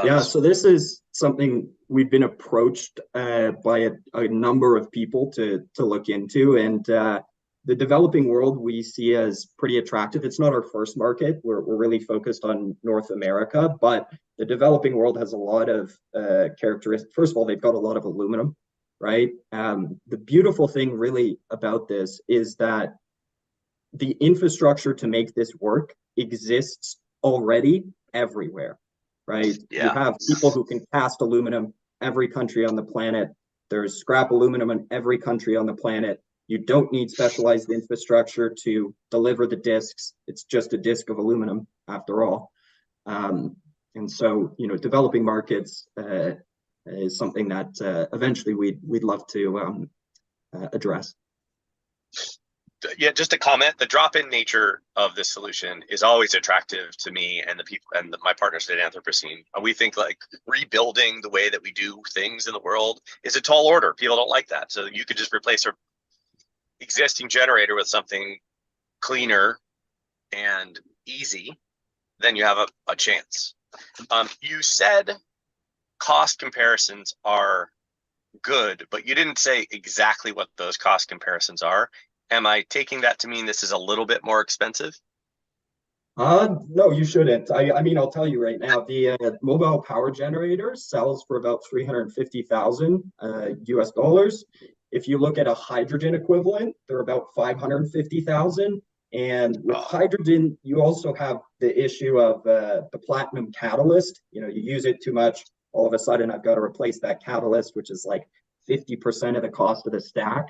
Yeah, so this is something we've been approached by a number of people to look into, and the developing world we see as pretty attractive. It's not our first market. We're really focused on North America, but the developing world has a lot of characteristics. First of all, they've got a lot of aluminum, right? The beautiful thing really about this is that the infrastructure to make this work exists already everywhere, right? Yeah. You have people who can cast aluminum every country on the planet. There's scrap aluminum in every country on the planet. You don't need specialized infrastructure to deliver the discs. It's just a disc of aluminum after all. And so, developing markets is something that eventually we'd love to address. Yeah, just a comment. The drop-in nature of this solution is always attractive to me and the people and my partners at Anthropocene. We think like rebuilding the way that we do things in the world is a tall order. People don't like that. So you could just replace our existing generator with something cleaner and easy, then you have a chance. You said cost comparisons are good, but you didn't say exactly what those cost comparisons are. Am I taking that to mean this is a little bit more expensive? No, you shouldn't. I mean, I'll tell you right now, the mobile power generator sells for about $350,000 US dollars. If you look at a hydrogen equivalent, they're about $550,000. And with hydrogen, you also have the issue of the platinum catalyst. You use it too much, all of a sudden I've got to replace that catalyst, which is like 50% of the cost of the stack.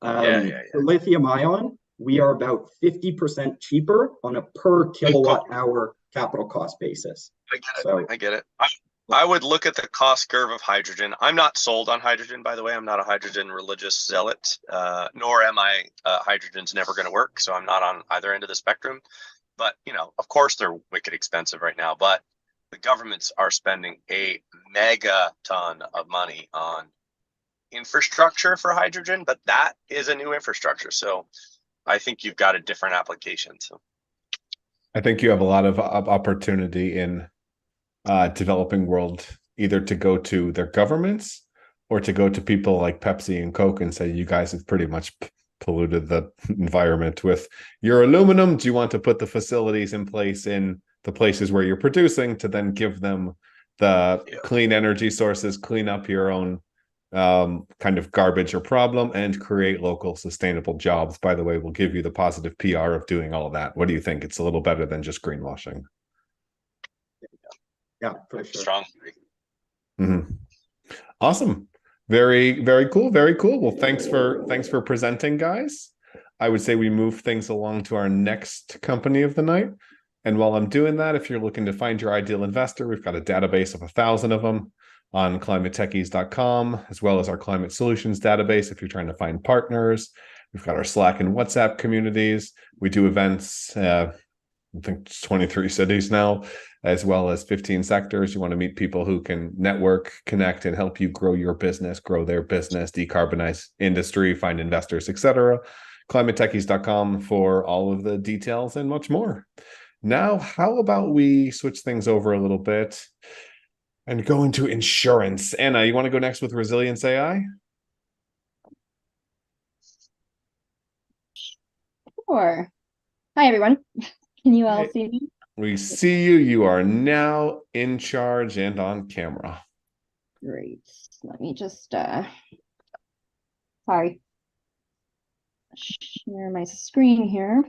For lithium ion, we are about 50% cheaper on a per kilowatt hour capital cost basis. I get it. I would look at the cost curve of hydrogen. I'm not sold on hydrogen, by the way. I'm not a hydrogen religious zealot, nor am I hydrogen's never going to work. So I'm not on either end of the spectrum. But, of course, they're wicked expensive right now. But the governments are spending a mega ton of money on infrastructure for hydrogen, but that is a new infrastructure. So I think you've got a different application. So I think you have a lot of opportunity in developing world, either to go to their governments or to go to people like Pepsi and Coke and say, you guys have pretty much polluted the environment with your aluminum? Do you want to put the facilities in place in the places where you're producing to then give them the clean energy sources, clean up your own kind of garbage or problem, and create local sustainable jobs? By the way, we'll give you the positive PR of doing all of that. What do you think? It's a little better than just greenwashing. Yeah, for sure. Strong. Mm-hmm. Awesome. Very, very cool. Very cool. Well, thanks for presenting, guys. I would say we move things along to our next company of the night. And while I'm doing that, if you're looking to find your ideal investor, we've got a database of 1,000 of them on climatetechies.com, as well as our climate solutions database if you're trying to find partners. We've got our Slack and WhatsApp communities. We do events, I think it's 23 cities now, as well as 15 sectors. You want to meet people who can network, connect, and help you grow your business, grow their business, decarbonize industry, find investors, etc. climatetechies.com for all of the details and much more. Now, how about we switch things over a little bit and go into insurance? Anna, you want to go next with ResilienceAI? Sure. Hi, everyone. Can you all see me? We see you. You are now in charge and on camera. Great. Let me just, sorry, share my screen here.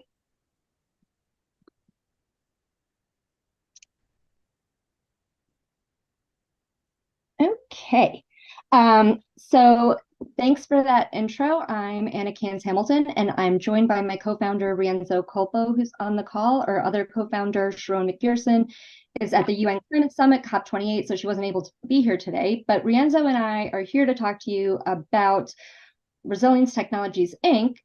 Okay. So thanks for that intro. I'm Anna Hamilton, and I'm joined by my co-founder, Rienzo Colpo, who's on the call. Our other co-founder, Sharon McPherson, is at the UN Climate Summit, COP28, so she wasn't able to be here today. But Rienzo and I are here to talk to you about Resilience Technologies, Inc.,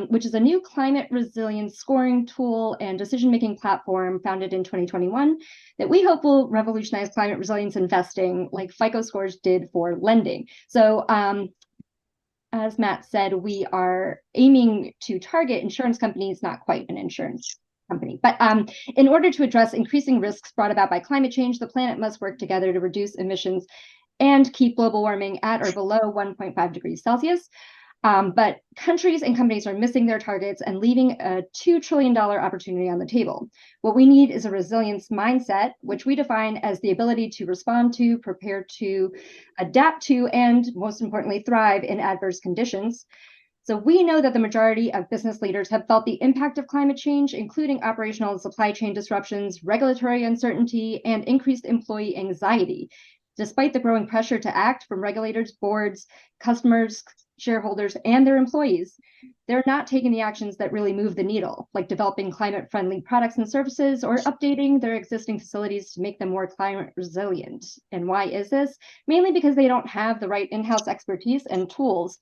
which is a new climate resilience scoring tool and decision-making platform founded in 2021 that we hope will revolutionize climate resilience investing like FICO scores did for lending. So as Matt said, we are aiming to target insurance companies, not quite an insurance company. But in order to address increasing risks brought about by climate change, the planet must work together to reduce emissions and keep global warming at or below 1.5 degrees Celsius. But countries and companies are missing their targets and leaving a $2 trillion opportunity on the table. What we need is a resilience mindset, which we define as the ability to respond to, prepare to, adapt to, and most importantly, thrive in adverse conditions. So we know that the majority of business leaders have felt the impact of climate change, including operational and supply chain disruptions, regulatory uncertainty, and increased employee anxiety. Despite the growing pressure to act from regulators, boards, customers, shareholders, and their employees, they're not taking the actions that really move the needle, like developing climate-friendly products and services or updating their existing facilities to make them more climate resilient. And why is this? Mainly because they don't have the right in-house expertise and tools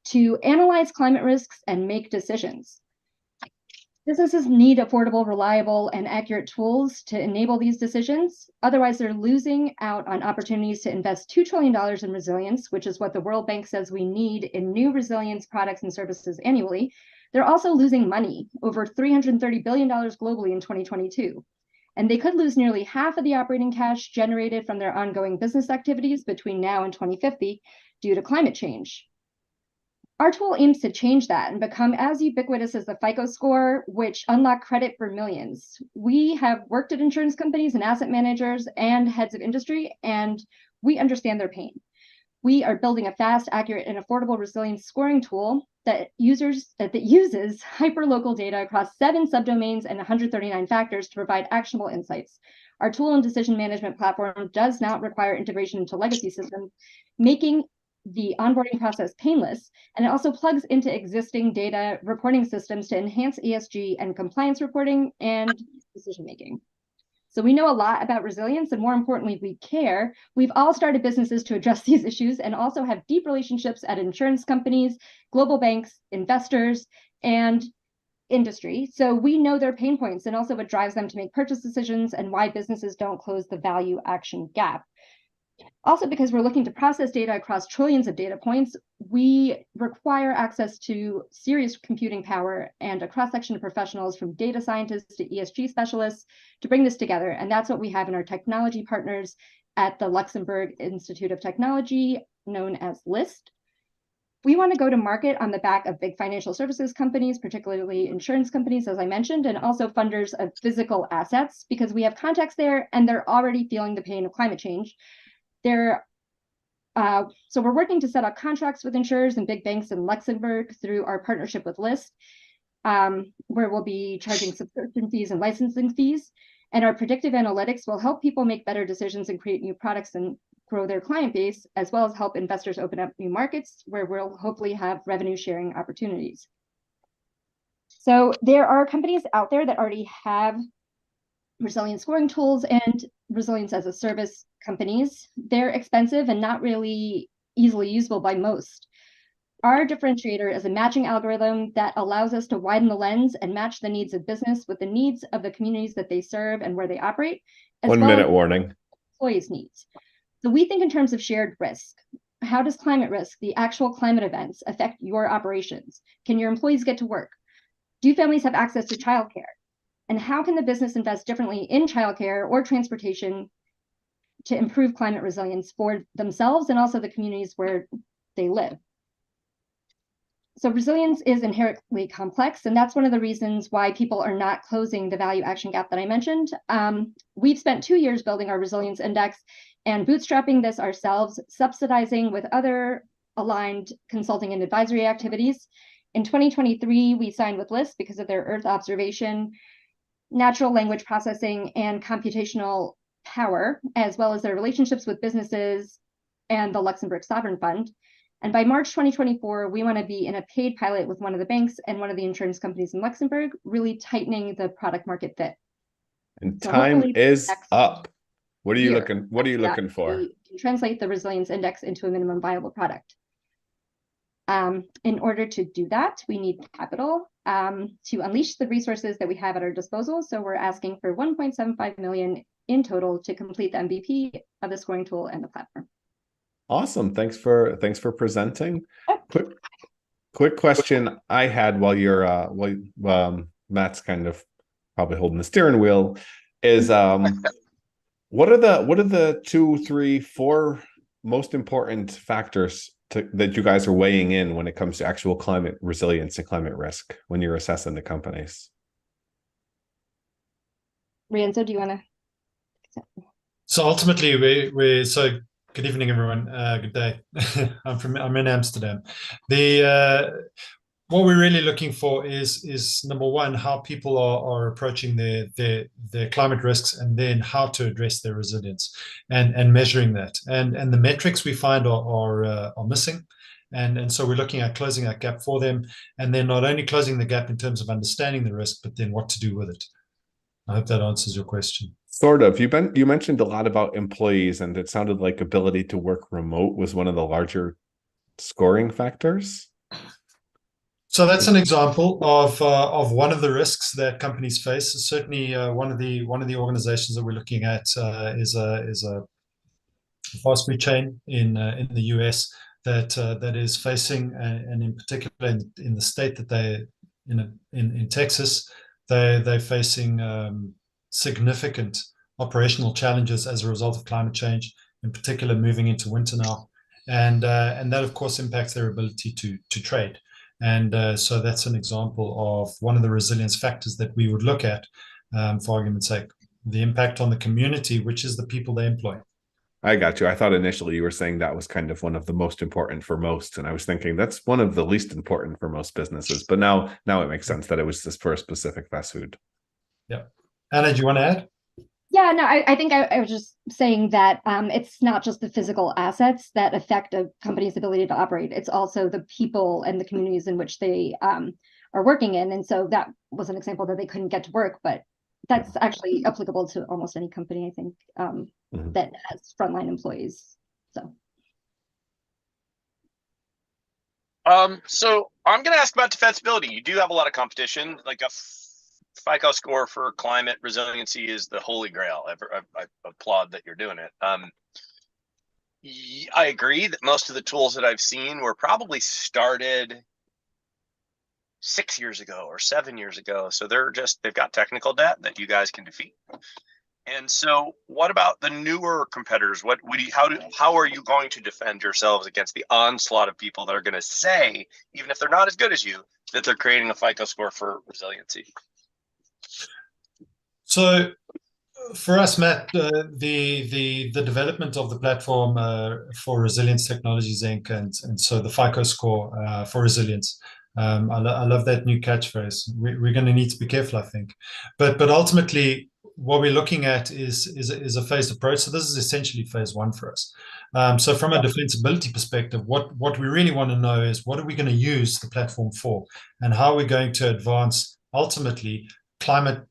to analyze climate risks and make decisions. Businesses need affordable, reliable, and accurate tools to enable these decisions. Otherwise, they're losing out on opportunities to invest $2 trillion in resilience, which is what the World Bank says we need in new resilience products and services annually. They're also losing money, over $330 billion globally in 2022. And they could lose nearly half of the operating cash generated from their ongoing business activities between now and 2050 due to climate change. Our tool aims to change that and become as ubiquitous as the FICO score, which unlock credit for millions. We have worked at insurance companies and asset managers and heads of industry, and we understand their pain. We are building a fast, accurate, and affordable resilience scoring tool that uses hyperlocal data across 7 subdomains and 139 factors to provide actionable insights. Our tool and decision management platform does not require integration into legacy systems, making the onboarding process painless, and it also plugs into existing data reporting systems to enhance ESG and compliance reporting and decision-making. So we know a lot about resilience, and more importantly, we care. We've all started businesses to address these issues and also have deep relationships at insurance companies, global banks, investors, and industry. So we know their pain points and also what drives them to make purchase decisions and why businesses don't close the value action gap. Also, because we're looking to process data across trillions of data points, we require access to serious computing power and a cross-section of professionals from data scientists to ESG specialists to bring this together. And that's what we have in our technology partners at the Luxembourg Institute of Technology, known as LIST. We want to go to market on the back of big financial services companies, particularly insurance companies, as I mentioned, and also funders of physical assets, because we have contacts there and they're already feeling the pain of climate change. So we're working to set up contracts with insurers and big banks in Luxembourg through our partnership with List, where we'll be charging subscription fees and licensing fees. And our predictive analytics will help people make better decisions and create new products and grow their client base, as well as help investors open up new markets where we'll hopefully have revenue sharing opportunities. So there are companies out there that already have resilience scoring tools and resilience as a service companies. They're expensive and not really easily usable by most. Our differentiator is a matching algorithm that allows us to widen the lens and match the needs of business with the needs of the communities that they serve and where they operate. 1 minute warning. Employees' needs. So we think in terms of shared risk. How does climate risk, the actual climate events, affect your operations? Can your employees get to work? Do families have access to childcare? And how can the business invest differently in childcare or transportation to improve climate resilience for themselves and also the communities where they live? So resilience is inherently complex, and that's one of the reasons why people are not closing the value action gap that I mentioned. We've spent 2 years building our resilience index and bootstrapping this ourselves, subsidizing with other aligned consulting and advisory activities. In 2023, we signed with List because of their Earth observation, natural language processing, and computational power, as well as their relationships with businesses and the Luxembourg Sovereign Fund. And by March 2024, we want to be in a paid pilot with one of the banks and one of the insurance companies in Luxembourg, really tightening the product market fit. And so time is up. What are you looking for? We can translate the resilience index into a minimum viable product. In order to do that, we need capital to unleash the resources that we have at our disposal. So we're asking for 1.75 million in total to complete the MVP of the scoring tool and the platform. Awesome. Thanks for presenting. Quick question I had while you're Matt's kind of probably holding the steering wheel is what are the 2, 3, 4 most important factors that you guys are weighing in when it comes to actual climate resilience and climate risk when you're assessing the companies? Rienzo, do you want to? So ultimately, good evening, everyone. Good day. I'm in Amsterdam. What we're really looking for is number one, how people are approaching their climate risks, and then how to address their resilience and measuring that. And the metrics we find are missing. And so we're looking at closing that gap for them, and then not only closing the gap in terms of understanding the risk, but then what to do with it. I hope that answers your question. Sort of. You mentioned a lot about employees, and it sounded like ability to work remote was one of the larger scoring factors. So that's an example of one of the risks that companies face. Certainly, one of the organizations that we're looking at is a fast food chain in the US that is facing, and in particular in the state that they in Texas, they're facing significant operational challenges as a result of climate change, in particular moving into winter now, and that of course impacts their ability to trade. And so that's an example of one of the resilience factors that we would look at, for argument's sake, the impact on the community, which is the people they employ. I got you. I thought initially you were saying that was kind of one of the most important for most, and I was thinking that's one of the least important for most businesses. But now it makes sense that it was just for a specific fast food. Yeah. Anna, do you want to add? Yeah, no, I think I was just saying that it's not just the physical assets that affect a company's ability to operate. It's also the people and the communities in which they are working in. And so that was an example that they couldn't get to work, but that's actually applicable to almost any company, I think, that has frontline employees. So I'm going to ask about defensibility. You do have a lot of competition, like a FICO score for climate resiliency is the holy grail. I applaud that you're doing it. I agree that most of the tools that I've seen were probably started 6 years ago or 7 years ago. So they've got technical debt that you guys can defeat. And so what about the newer competitors? How are you going to defend yourselves against the onslaught of people that are going to say, even if they're not as good as you, that they're creating a FICO score for resiliency? So for us, Matt, the development of the platform for Resilience Technologies Inc. and so the FICO score for resilience. I love that new catchphrase. We're going to need to be careful, I think. But ultimately, what we're looking at is a phased approach. So this is essentially phase one for us. So from a defensibility perspective, what we really want to know is what are we going to use the platform for, and how are we going to advance ultimately climate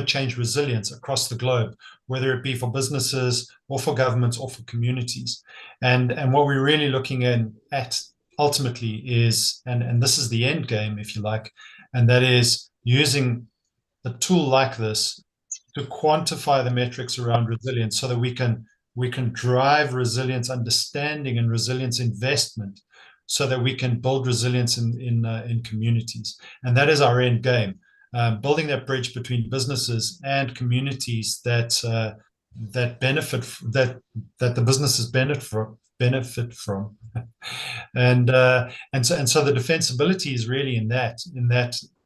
change resilience across the globe, whether it be for businesses or for governments or for communities. And what we're really looking at ultimately is, and this is the end game, if you like, and that is using a tool like this to quantify the metrics around resilience so that we can drive resilience understanding and resilience investment so that we can build resilience in communities. And that is our end game. Building that bridge between businesses and communities that benefit that the businesses benefit from, and so the defensibility is really in that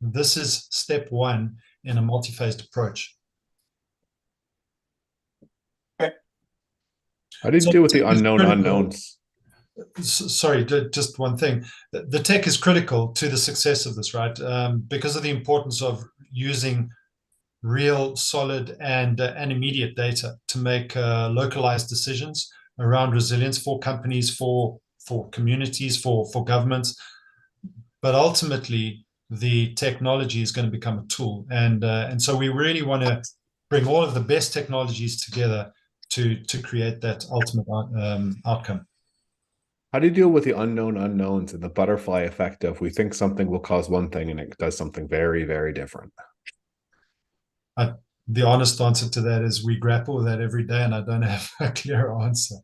this is step one in a multi-phased approach. How do you deal with the unknown unknowns? Sorry, just one thing. The tech is critical to the success of this, right? Because of the importance of using real, solid, and immediate data to make localized decisions around resilience for companies, for communities, for governments. But ultimately, the technology is going to become a tool, and so we really want to bring all of the best technologies together to create that ultimate outcome. How do you deal with the unknown unknowns and the butterfly effect of we think something will cause one thing and it does something very, very different? The honest answer to that is we grapple with that every day, and I don't have a clear answer.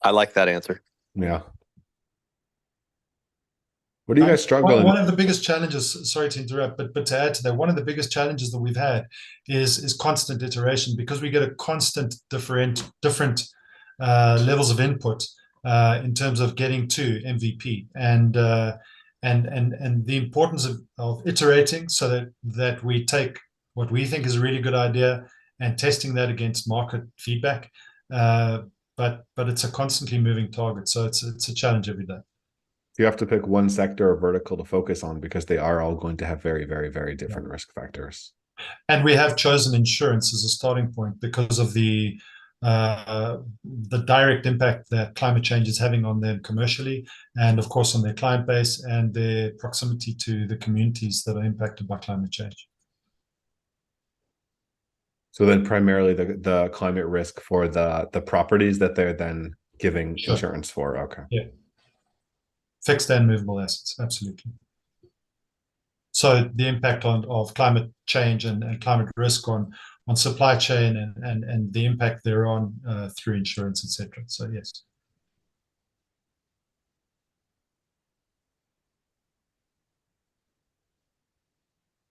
I like that answer. Yeah. What are you guys struggling? One of the biggest challenges, sorry to interrupt, but to add to that, one of the biggest challenges that we've had is constant iteration, because we get a constant different levels of input in terms of getting to MVP, and the importance of iterating so that we take what we think is a really good idea and testing that against market feedback. But it's a constantly moving target, so it's a challenge every day. You have to pick one sector or vertical to focus on because they are all going to have very, very, very different risk factors. And we have chosen insurance as a starting point because of the direct impact that climate change is having on them commercially, and of course on their client base and their proximity to the communities that are impacted by climate change. So then primarily the climate risk for the properties that they're then giving insurance for. Okay. Yeah. Fixed and movable assets, absolutely. So the impact of climate change and climate risk on supply chain and the impact thereon through insurance, etc. So yes.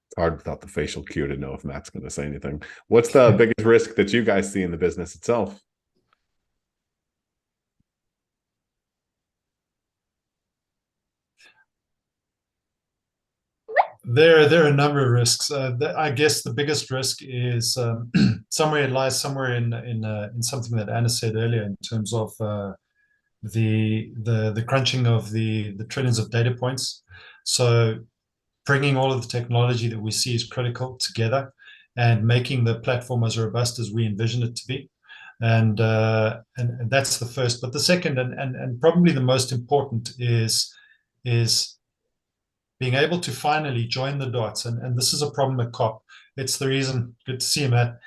It's hard without the facial cue to know if Matt's going to say anything. What's the biggest risk that you guys see in the business itself? There are a number of risks. I guess the biggest risk is somewhere in something that Anna said earlier in terms of the crunching of the trillions of data points. So bringing all of the technology that we see is critical together and making the platform as robust as we envision it to be. And that's the first. But the second and probably the most important is being able to finally join the dots, and this is a problem at COP. It's the reason. Good to see you, Matt.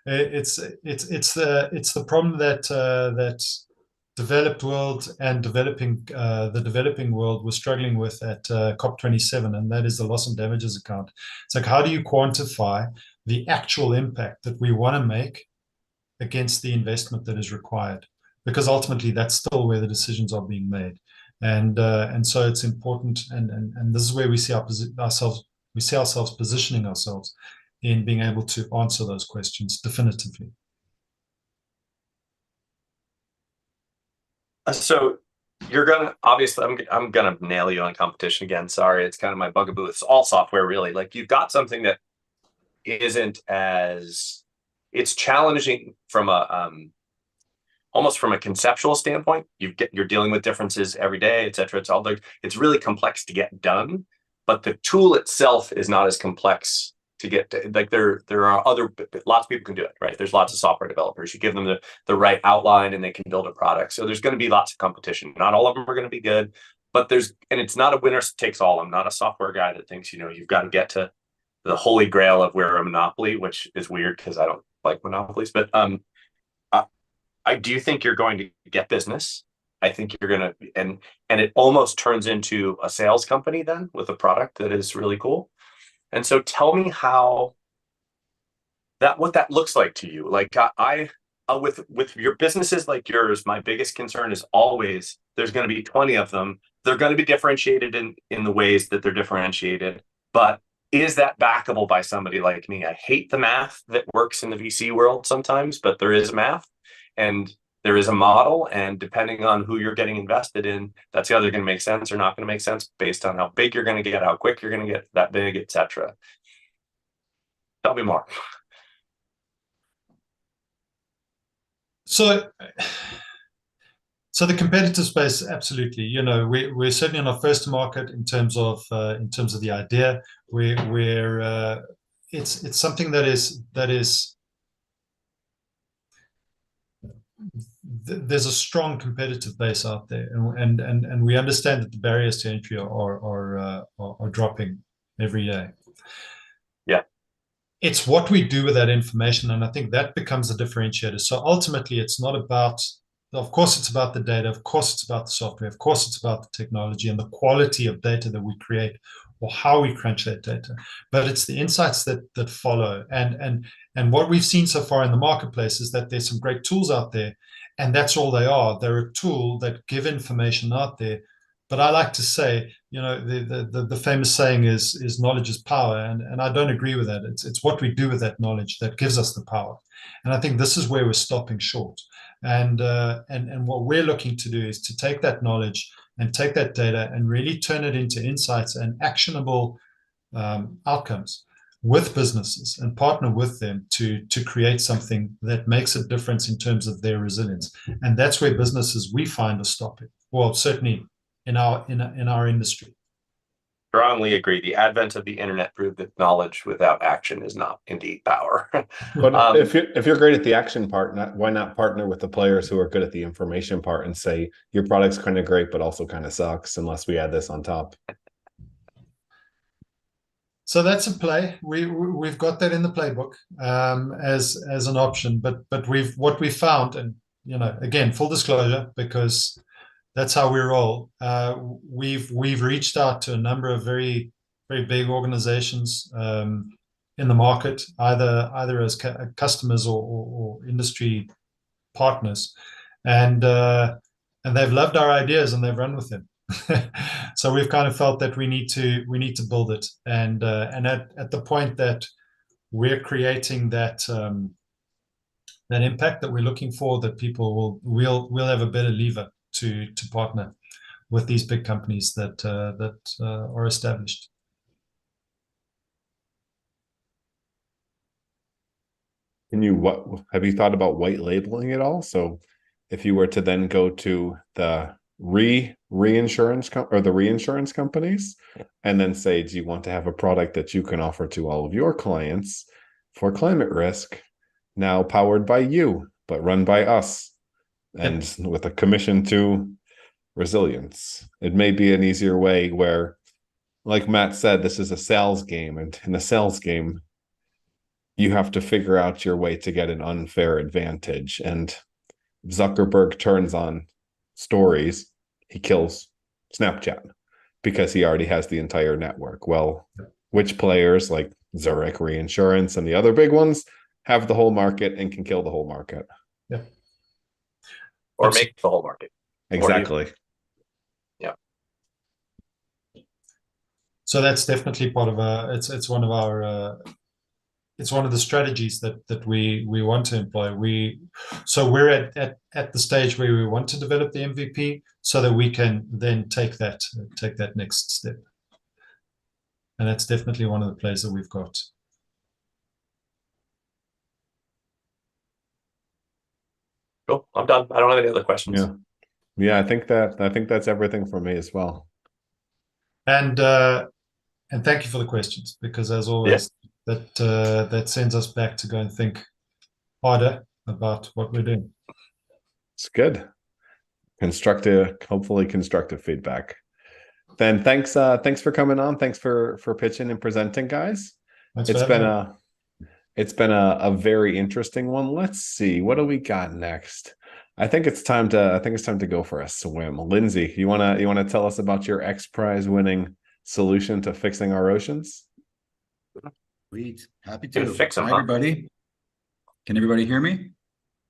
It's the problem that developed world and the developing world was struggling with at COP27, and that is the loss and damages account. It's like, how do you quantify the actual impact that we want to make against the investment that is required? Because ultimately, that's still where the decisions are being made. And so it's important, and this is where we see ourselves positioning ourselves in being able to answer those questions definitively. So you're gonna obviously, I'm gonna nail you on competition again. Sorry, it's kind of my bugaboo. It's all software, really. Like you've got something that isn't as, it's challenging from a almost from a conceptual standpoint. You're dealing with differences every day, et cetera. It's really complex to get done, but the tool itself is not as complex to get to. Like there are lots of people can do it, right? There's lots of software developers. You give them the right outline and they can build a product. So there's going to be lots of competition. Not all of them are going to be good, but and it's not a winner takes all. I'm not a software guy that thinks, you've got to get to the holy grail of we're a monopoly, which is weird because I don't like monopolies, but I do think you're going to get business. I think you're going to, and it almost turns into a sales company then with a product that is really cool. And so tell me what that looks like to you. Like with your businesses like yours, my biggest concern is always there's going to be 20 of them. They're going to be differentiated in the ways that they're differentiated, but is that backable by somebody like me? I hate the math that works in the VC world sometimes, but there is math and there is a model, and depending on who you're getting invested in, that's either going to make sense or not going to make sense based on how big you're going to get, how quick you're going to get that big, etc. Tell me more. So the competitive space, absolutely. We're certainly on our first to market in terms of the idea. It's something that is there's a strong competitive base out there, and we understand that the barriers to entry are dropping every day. Yeah. It's what we do with that information, and I think that becomes a differentiator. So ultimately, it's not about, of course, it's about the data, of course, it's about the software, of course, it's about the technology and the quality of data that we create or how we crunch that data. But it's the insights that follow. And what we've seen so far in the marketplace is that there's some great tools out there, and that's all they are. They're a tool that give information out there. But I like to say, the famous saying is knowledge is power, and I don't agree with that. It's what we do with that knowledge that gives us the power, and I think this is where we're stopping short. And what we're looking to do is to take that knowledge and take that data and really turn it into insights and actionable outcomes with businesses and partner with them to create something that makes a difference in terms of their resilience. And that's where businesses we find are stopping. Well, certainly in our industry. Strongly agree. The advent of the internet proved that knowledge without action is not indeed power. But if you're great at the action part, why not partner with the players who are good at the information part and say your product's kind of great, but also kind of sucks unless we add this on top? So that's a play. We've got that in the playbook as an option. But what we found, and again, full disclosure, because that's how we roll. We've reached out to a number of very, very big organizations in the market, either as customers or industry partners, and they've loved our ideas and they've run with them. So we've kind of felt that we need to build it, and at the point that we're creating that impact that we're looking for, that people will have a better lever to partner with these big companies that are established. Have you thought about white labeling it all? So if you were to then go to the reinsurance companies and then say, do you want to have a product that you can offer to all of your clients for climate risk, now powered by you, but run by us, and with a commission to resilience? It may be an easier way where, like Matt said, this is a sales game, and in a sales game, you have to figure out your way to get an unfair advantage. And Zuckerberg turns on stories, he kills Snapchat because he already has the entire network. Well, which players like Zurich Reinsurance and the other big ones have the whole market and can kill the whole market? Yeah. Or make the whole market. Exactly. Yeah. So that's definitely part of it's one of our it's one of the strategies that we want to employ. We're at the stage where we want to develop the MVP so that we can then take that next step. And that's definitely one of the plays that we've got. Cool. I'm done. I don't have any other questions. Yeah. I think that's everything for me as well. And thank you for the questions, because as always, that sends us back to go and think harder about what we're doing. It's good. Hopefully constructive feedback. Then thanks for coming on. Thanks for pitching and presenting, guys. It's been a very interesting one. Let's see, what do we got next? I think it's time to go for a swim. Lindsay, you wanna tell us about your XPRIZE winning solution to fixing our oceans? Sweet. Happy to. Fix them, Hi, everybody. Can everybody hear me?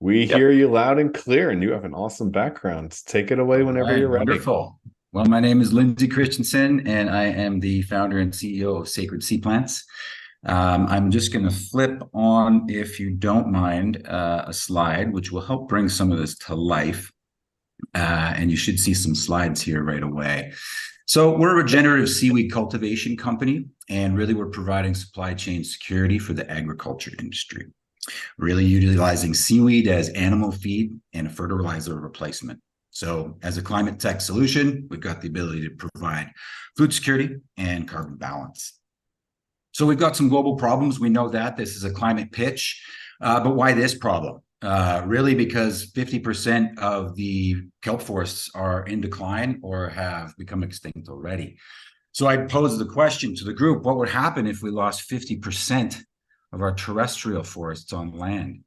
We hear you loud and clear, and you have an awesome background. Take it away whenever you're ready. Wonderful. Well, my name is Lindsay Christensen, and I am the founder and CEO of Sacred Sea Plants. I'm just going to flip on, if you don't mind, a slide, which will help bring some of this to life. And you should see some slides here right away. So we're a regenerative seaweed cultivation company, and really we're providing supply chain security for the agriculture industry, really utilizing seaweed as animal feed and a fertilizer replacement. So as a climate tech solution, we've got the ability to provide food security and carbon balance. So we've got some global problems. We know that this is a climate pitch, but why this problem? Really because 50% of the kelp forests are in decline or have become extinct already. So I posed the question to the group, what would happen if we lost 50% of our terrestrial forests on land?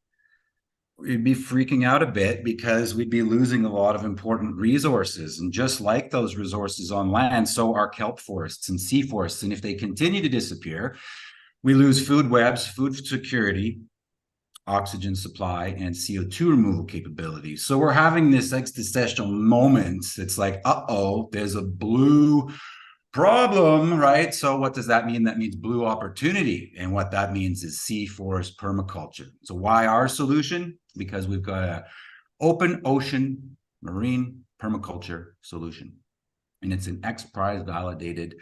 We'd be freaking out a bit because we'd be losing a lot of important resources. And just like those resources on land, so are kelp forests and sea forests. And if they continue to disappear, we lose food webs, food security, oxygen supply, and CO2 removal capabilities. So we're having this existential moment. It's like, uh-oh, there's a blue problem, right? So what does that mean? That means blue opportunity. And what that means is sea forest permaculture. So why our solution? Because we've got an open ocean marine permaculture solution. And it's an XPRIZE validated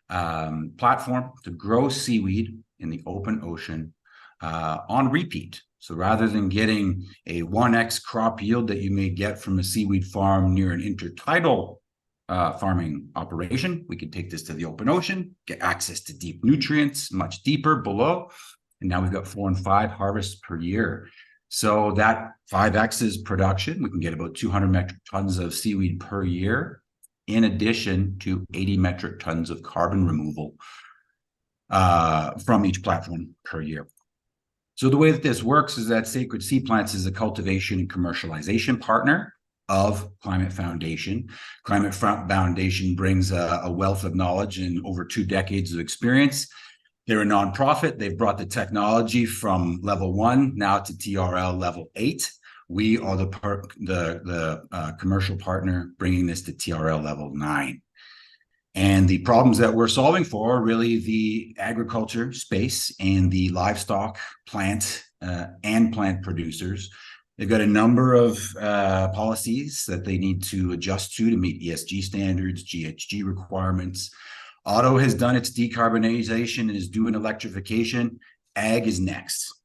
platform to grow seaweed in the open ocean on repeat. So rather than getting a 1x crop yield that you may get from a seaweed farm near an intertidal farming operation, we could take this to the open ocean, get access to deep nutrients, much deeper below. And now we've got 4 and 5 harvests per year. So that 5x is production. We can get about 200 metric tons of seaweed per year, in addition to 80 metric tons of carbon removal from each platform per year. So the way that this works is that Sacred Sea Plants is a cultivation and commercialization partner of Climate Foundation. Climate Foundation brings a wealth of knowledge and over 2 decades of experience. They're a nonprofit. They've brought the technology from level 1 now to TRL level 8. We are the commercial partner bringing this to TRL level 9. And the problems that we're solving for are really the agriculture space and the livestock, plant, and plant producers. They've got a number of policies that they need to adjust to meet ESG standards, GHG requirements. Auto has done its decarbonization and is doing electrification. Ag is next.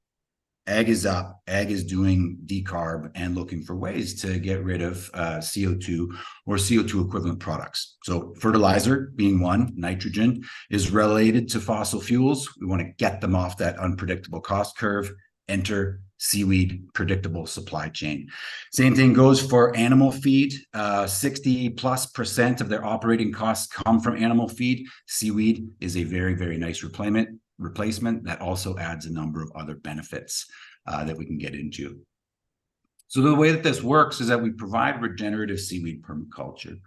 Ag is up. Ag is doing decarb and looking for ways to get rid of CO2 or CO2 equivalent products. So fertilizer being one, nitrogen is related to fossil fuels. We want to get them off that unpredictable cost curve, enter seaweed predictable supply chain. Same thing goes for animal feed. 60+% of their operating costs come from animal feed. Seaweed is a very, very nice replacement that also adds a number of other benefits that we can get into. So the way that this works is that we provide regenerative seaweed permaculture,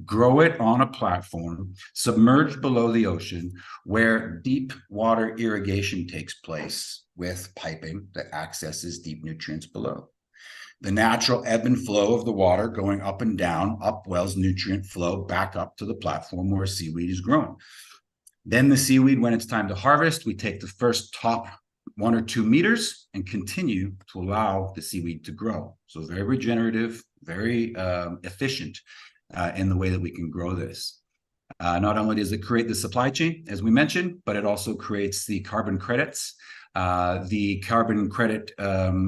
grow it on a platform submerged below the ocean where deep water irrigation takes place with piping that accesses deep nutrients below. The natural ebb and flow of the water going up and down, up wells nutrient flow back up to the platform where seaweed is grown. Then the seaweed, when it's time to harvest, we take the first top 1 or 2 meters and continue to allow the seaweed to grow. So very regenerative, very efficient in the way that we can grow this. Not only does it create the supply chain, as we mentioned, but it also creates the carbon credits. The carbon credit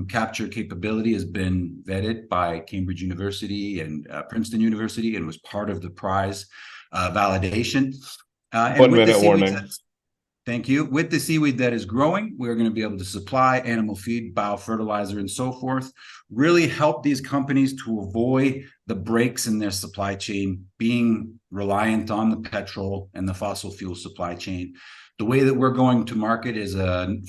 capture capability has been vetted by Cambridge University and Princeton University and was part of the PRIZE validation. 1 minute warning. Thank you. With the seaweed that is growing, we're going to be able to supply animal feed, biofertilizer, and so forth, really help these companies to avoid the breaks in their supply chain, being reliant on the petrol and the fossil fuel supply chain. The way that we're going to market is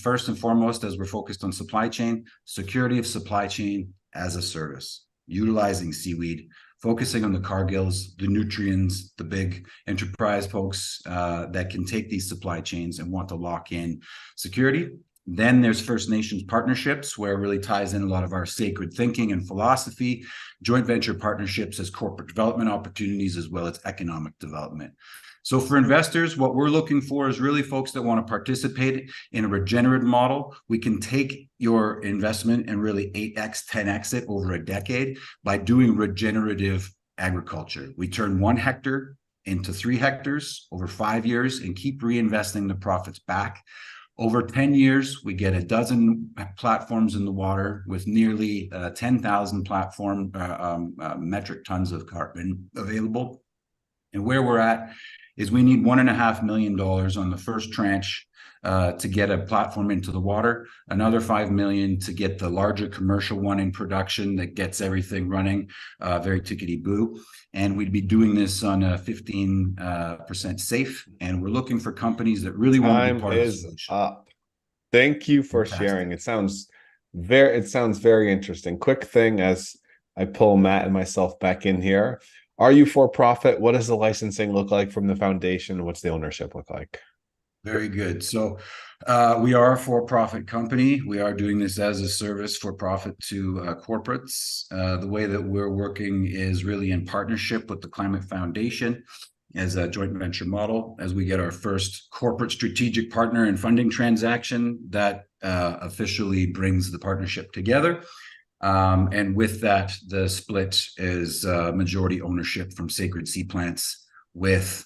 first and foremost, as we're focused on supply chain, security of supply chain as a service, utilizing seaweed, focusing on the Cargills, the nutrients, the big enterprise folks that can take these supply chains and want to lock in security. Then there's First Nations partnerships, where it really ties in a lot of our sacred thinking and philosophy, joint venture partnerships as corporate development opportunities, as well as economic development. So for investors, what we're looking for is really folks that want to participate in a regenerative model. We can take your investment and really 8x, 10x it over a decade by doing regenerative agriculture. We turn 1 hectare into 3 hectares over 5 years and keep reinvesting the profits back. Over 10 years, we get a dozen platforms in the water with nearly 10,000 metric tons of carbon available. And where we're at is we need $1.5 million on the first tranche to get a platform into the water, another $5 million to get the larger commercial one in production that gets everything running very tickety-boo. And we'd be doing this on a 15% safe. And we're looking for companies that really want to be part of the solution. Up. Thank you for sharing. It sounds very interesting. Quick thing as I pull Matt and myself back in here. Are you for profit? What does the licensing look like from the foundation? What's the ownership look like? Very good. So we are a for-profit company. We are doing this as a service for profit to corporates. The way that we're working is really in partnership with the Climate Foundation as a joint venture model. As we get our first corporate strategic partner and funding transaction, that officially brings the partnership together. And with that, the split is majority ownership from Sacred Sea Plants with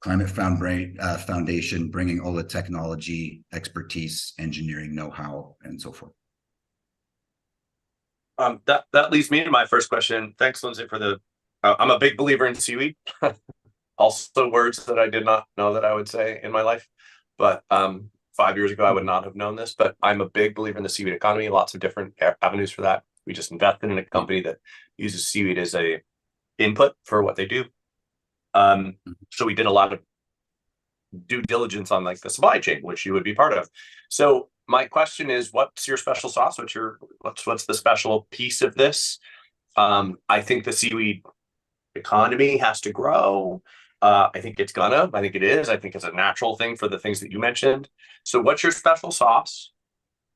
Climate Foundation bringing all the technology, expertise, engineering know-how, and so forth. That leads me to my first question. Thanks, Lindsay, for the. I'm a big believer in seaweed. Also, words that I did not know that I would say in my life, but 5 years ago I would not have known this. But I'm a big believer in the seaweed economy. Lots of different avenues for that. We just invested in a company that uses seaweed as a input for what they do. So we did a lot of due diligence on like the supply chain, which you would be part of. So my question is, what's your special sauce? What's the special piece of this? I think the seaweed economy has to grow. I think it's gonna. I think it is. I think it's a natural thing for the things that you mentioned. So what's your special sauce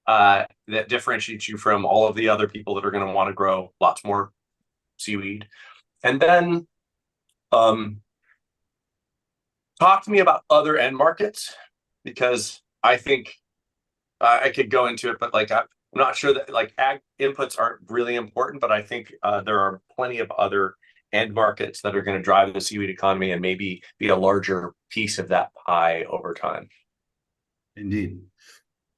that differentiates you from all of the other people that are going to want to grow lots more seaweed? And then talk to me about other end markets, because I think I could go into it, but like I'm not sure that like ag inputs aren't really important, but I think there are plenty of other end markets that are going to drive the seaweed economy and maybe be a larger piece of that pie over time. Indeed.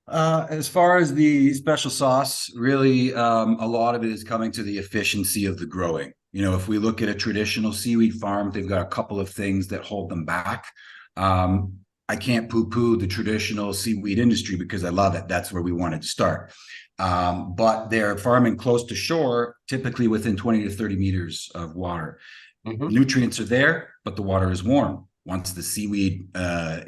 As far as the special sauce, really, a lot of it is coming to the efficiency of the growing. You know, if we look at a traditional seaweed farm, they've got a couple of things that hold them back. I can't poo-poo the traditional seaweed industry because I love it. That's where we wanted to start. But they're farming close to shore, typically within 20 to 30 meters of water. Mm-hmm. Nutrients are there, but the water is warm. Once the seaweed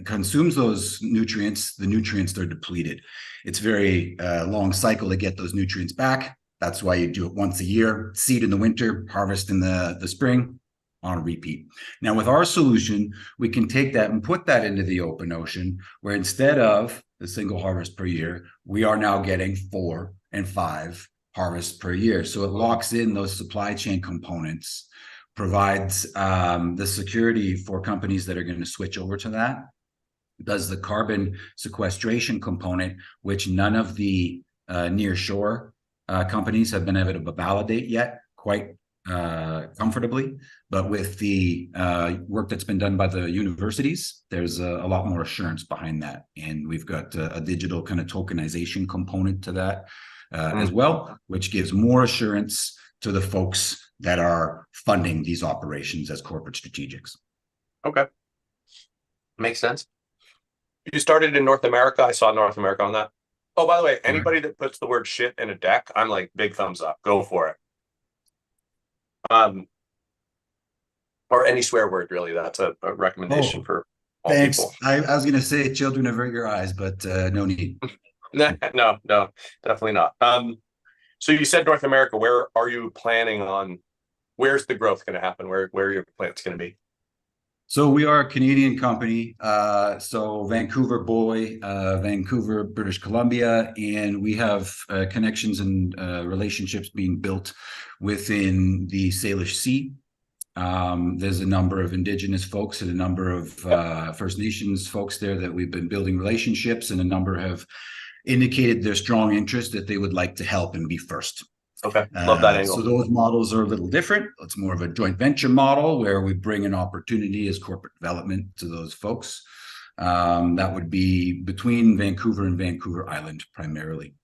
consumes those nutrients, the nutrients are depleted. It's very long cycle to get those nutrients back. That's why you do it once a year, seed in the winter, harvest in the spring, on a repeat. Now with our solution, we can take that and put that into the open ocean, where instead of the single harvest per year, we are now getting 4 and 5 harvests per year. So it locks in those supply chain components, provides the security for companies that are going to switch over to that. does the carbon sequestration component, which none of the near shore companies have been able to validate yet quite comfortably. But with the work that's been done by the universities, there's a lot more assurance behind that. And we've got a digital kind of tokenization component to that as well, which gives more assurance to the folks that are funding these operations as corporate strategics. Okay. Makes sense. You started in North America. I saw North America on that. Oh, by the way, anybody that puts the word shit in a deck, I'm like, big thumbs up. Go for it. Or any swear word, really. That's a recommendation for all thanks. people. I was going to say children avert your eyes, but no need. No, definitely not. So you said North America. Where are you planning on? Where's the growth going to happen? Where are your plants going to be? So we are a Canadian company, so Vancouver, Vancouver, British Columbia, and we have connections and relationships being built within the Salish Sea. There's a number of Indigenous folks and a number of First Nations folks there that we've been building relationships, and a number have indicated their strong interest that they would like to help and be first. Okay, love that angle. So those models are a little different. It's more of a joint venture model where we bring an opportunity as corporate development to those folks. That would be between Vancouver and Vancouver Island primarily.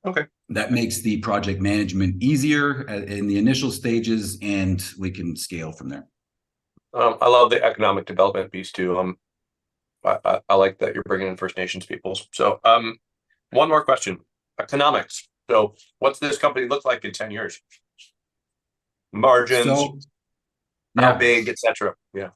Okay. That makes the project management easier in the initial stages, and we can scale from there. I love the economic development piece too. I like that you're bringing in First Nations peoples. So, one more question: economics. So, what's this company look like in 10 years? Margins, how big, etc. Yeah.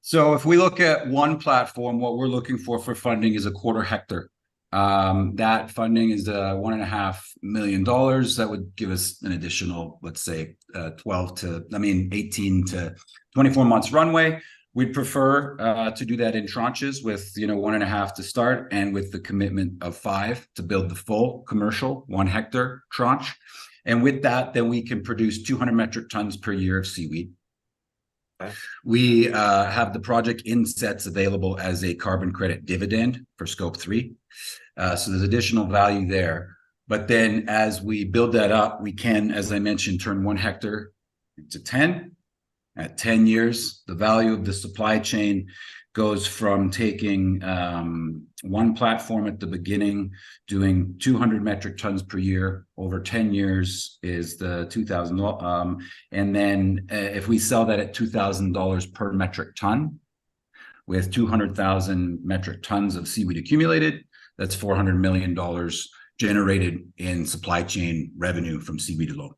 So, if we look at one platform, what we're looking for funding is a 1/4 hectare. That funding is $1.5 million. That would give us an additional, let's say, 18 to 24 months runway. We'd prefer to do that in tranches with 1.5 to start, and with the commitment of 5 to build the full commercial 1 hectare tranche. And with that, then we can produce 200 metric tons per year of seaweed. Okay. We have the project insets available as a carbon credit dividend for scope 3. So there's additional value there. But then as we build that up, we can, as I mentioned, turn 1 hectare into 10. At 10 years, the value of the supply chain goes from taking one platform at the beginning, doing 200 metric tons per year. Over 10 years is the 2,000. And then if we sell that at $2,000 per metric ton, with 200,000 metric tons of seaweed accumulated, that's $400 million generated in supply chain revenue from seaweed alone.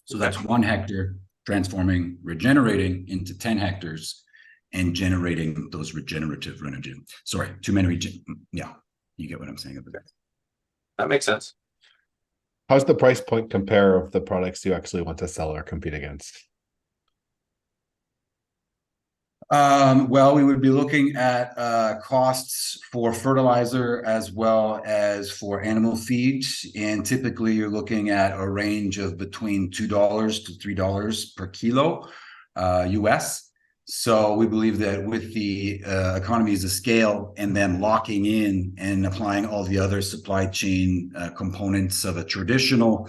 So that's 1 hectare transforming, regenerating into 10 hectares and generating those regenerative revenue. Sorry, too many. Yeah, you get what I'm saying about that. That makes sense. How's the price point compare of the products you actually want to sell or compete against? Well, we would be looking at costs for fertilizer as well as for animal feeds, and typically you're looking at a range of between $2 to $3 per kilo US. So we believe that with the economies of scale and then locking in and applying all the other supply chain components of a traditional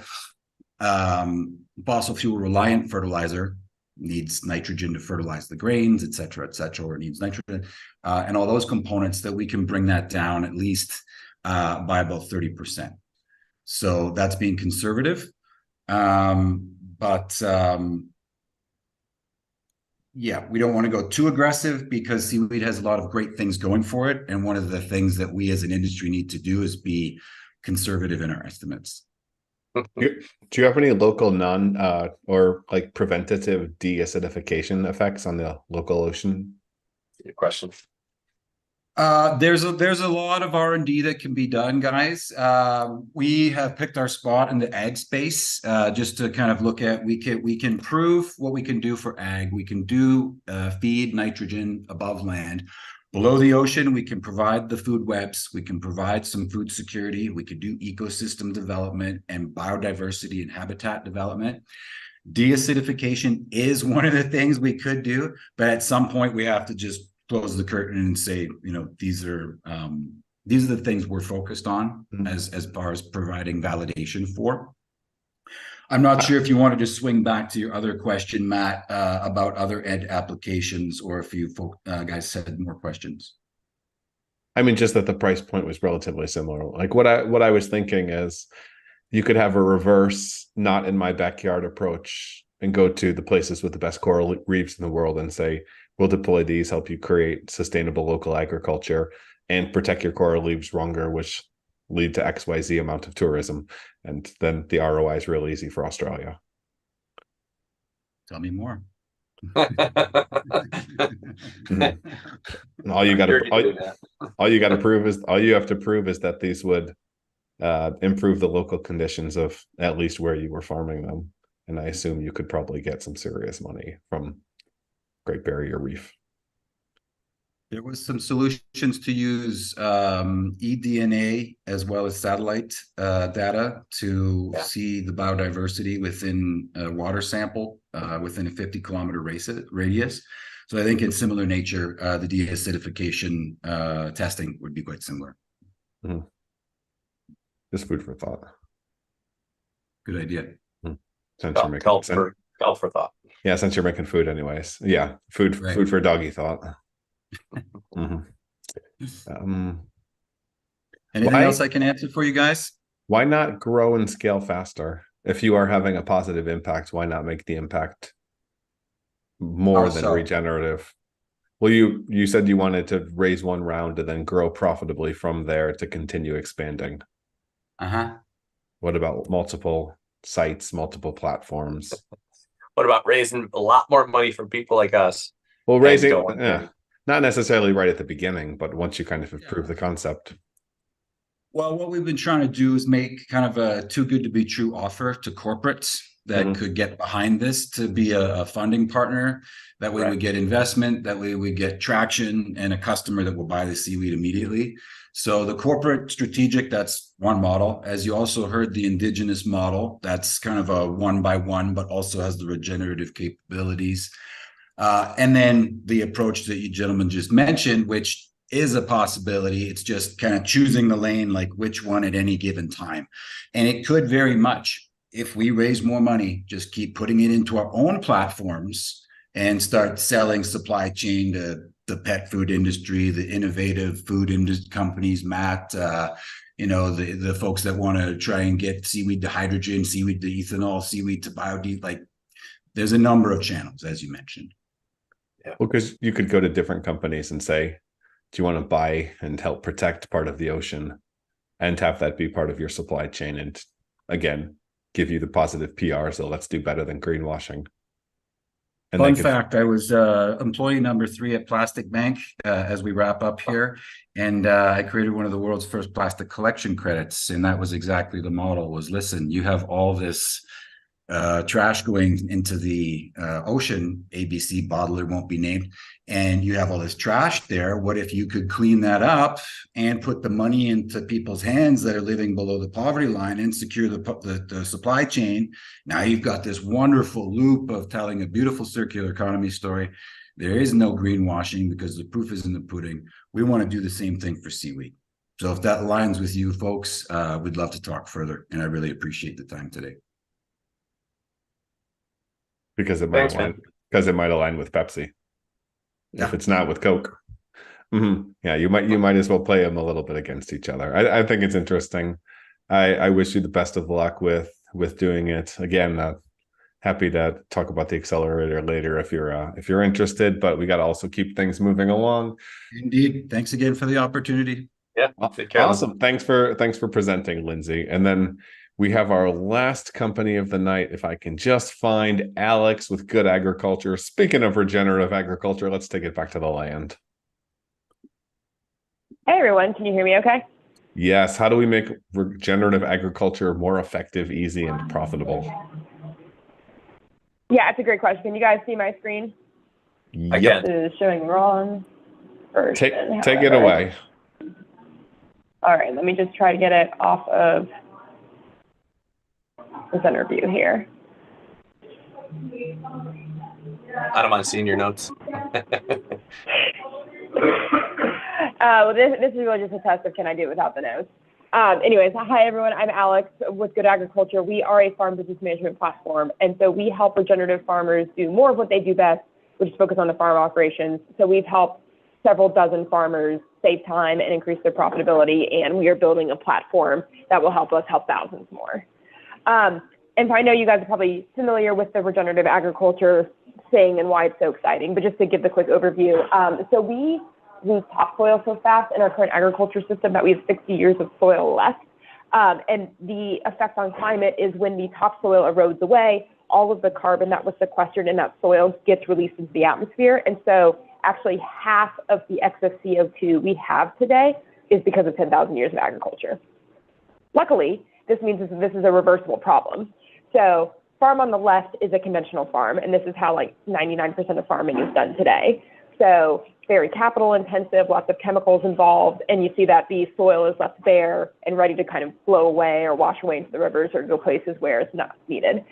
fossil fuel reliant fertilizer, needs nitrogen to fertilize the grains, et cetera, or needs nitrogen, and all those components, that we can bring that down at least by about 30%. So that's being conservative. Yeah, we don't want to go too aggressive because seaweed has a lot of great things going for it. And one of the things that we as an industry need to do is be conservative in our estimates. Do you have any local or like preventative deacidification effects on the local ocean? Good question. There's a lot of R&D that can be done, guys. We have picked our spot in the ag space just to kind of look at, we can prove what we can do for ag. We can do feed nitrogen above land. Below the ocean, we can provide the food webs. We can provide some food security. We could do ecosystem development and biodiversity and habitat development. Deacidification is one of the things we could do, but at some point we have to just close the curtain and say, these are the things we're focused on as far as providing validation for. I'm not sure if you wanted to swing back to your other question, Matt, about other ed applications, or if you guys had more questions. I mean, just that the price point was relatively similar. Like what I was thinking is you could have a reverse not in my backyard approach and go to the places with the best coral reefs in the world and say, we'll deploy these, help you create sustainable local agriculture and protect your coral reefs longer, which lead to XYZ amount of tourism. And then the ROI is real easy for Australia. Tell me more. All you got to prove is that these would improve the local conditions of at least where you were farming them. And I assume you could probably get some serious money from Great Barrier Reef. There was some solutions to use eDNA as well as satellite data to see the biodiversity within a water sample within a 50-kilometer radius. So I think in similar nature, the deacidification testing would be quite similar. Mm-hmm. Just food for thought. Good idea. Since you're making call for thought. Yeah, since you're making food anyways. Yeah, food for doggy thought. Anything else I can answer for you guys? Why not grow and scale faster? If you are having a positive impact, why not make the impact more than regenerative? Well, you said you wanted to raise one round and then grow profitably from there to continue expanding. What about multiple sites, multiple platforms? What about raising a lot more money from people like us? Well, raising, not necessarily right at the beginning, but once you kind of improve the concept. Well, what we've been trying to do is make kind of a too good to be true offer to corporates that could get behind this to be a funding partner. That way we get investment, that way we get traction and a customer that will buy the seaweed immediately. So the corporate strategic, that's one model. As you also heard, the indigenous model, that's kind of a 1-by-1, but also has the regenerative capabilities. And then the approach that you gentlemen just mentioned, which is a possibility. It's just kind of choosing the lane, like which one at any given time. And it could very much, if we raise more money, just keep putting it into our own platforms and start selling supply chain to the pet food industry, the innovative food industry companies, Matt, the folks that want to try and get seaweed to hydrogen, seaweed to ethanol, seaweed to biodiesel. Like there's a number of channels, as you mentioned. Yeah. Well, because you could go to different companies and say, do you want to buy and help protect part of the ocean and have that be part of your supply chain? And again, give you the positive PR. So let's do better than greenwashing. And fun fact, I was employee number 3 at Plastic Bank as we wrap up here. And I created one of the world's first plastic collection credits. And that was exactly the model was, listen, you have all this trash going into the ocean, ABC bottler won't be named, and you have all this trash there. What if you could clean that up and put the money into people's hands that are living below the poverty line and secure the supply chain? Now you've got this wonderful loop of telling a beautiful circular economy story. There is no greenwashing because the proof is in the pudding. We want to do the same thing for seaweed. So if that aligns with you folks, we'd love to talk further, and I really appreciate the time today. Because it might align with Pepsi. If it's not with Coke. Yeah, you might as well play them a little bit against each other. I think it's interesting. I wish you the best of luck with doing it. Again, happy to talk about the accelerator later if you're interested, but we got to also keep things moving along. Indeed. Thanks again for the opportunity. Yeah. Awesome. Thanks for presenting, Lindsay. And then we have our last company of the night. If I can just find Alex with Good Agriculture. Speaking of regenerative agriculture, let's take it back to the land. Hey, everyone. Can you hear me okay? Yes. How do we make regenerative agriculture more effective, easy, and profitable? Yeah, it's a great question. Can you guys see my screen? Yep. This is showing wrong version. Take it away. All right. Let me just try to get it off of the center view here. I don't mind seeing your notes. This is really just a test of can I do it without the nose. Anyways, hi everyone, I'm Alex with Good Agriculture. We are a farm business management platform, and so we help regenerative farmers do more of what they do best, which is focus on the farm operations. So we've helped several dozen farmers save time and increase their profitability, and we are building a platform that will help us help thousands more. And I know you guys are probably familiar with the regenerative agriculture thing and why it's so exciting, but just to give the quick overview. So we lose topsoil so fast in our current agriculture system that we have 60 years of soil left. And the effect on climate is when the topsoil erodes away, all of the carbon that was sequestered in that soil gets released into the atmosphere. And so actually half of the excess CO2 we have today is because of 10,000 years of agriculture. Luckily, this means this is a reversible problem. So farm on the left is a conventional farm, and this is how like 99% of farming is done today. So very capital intensive, lots of chemicals involved, and you see that the soil is left bare and ready to kind of blow away or wash away into the rivers or go places where it's not needed.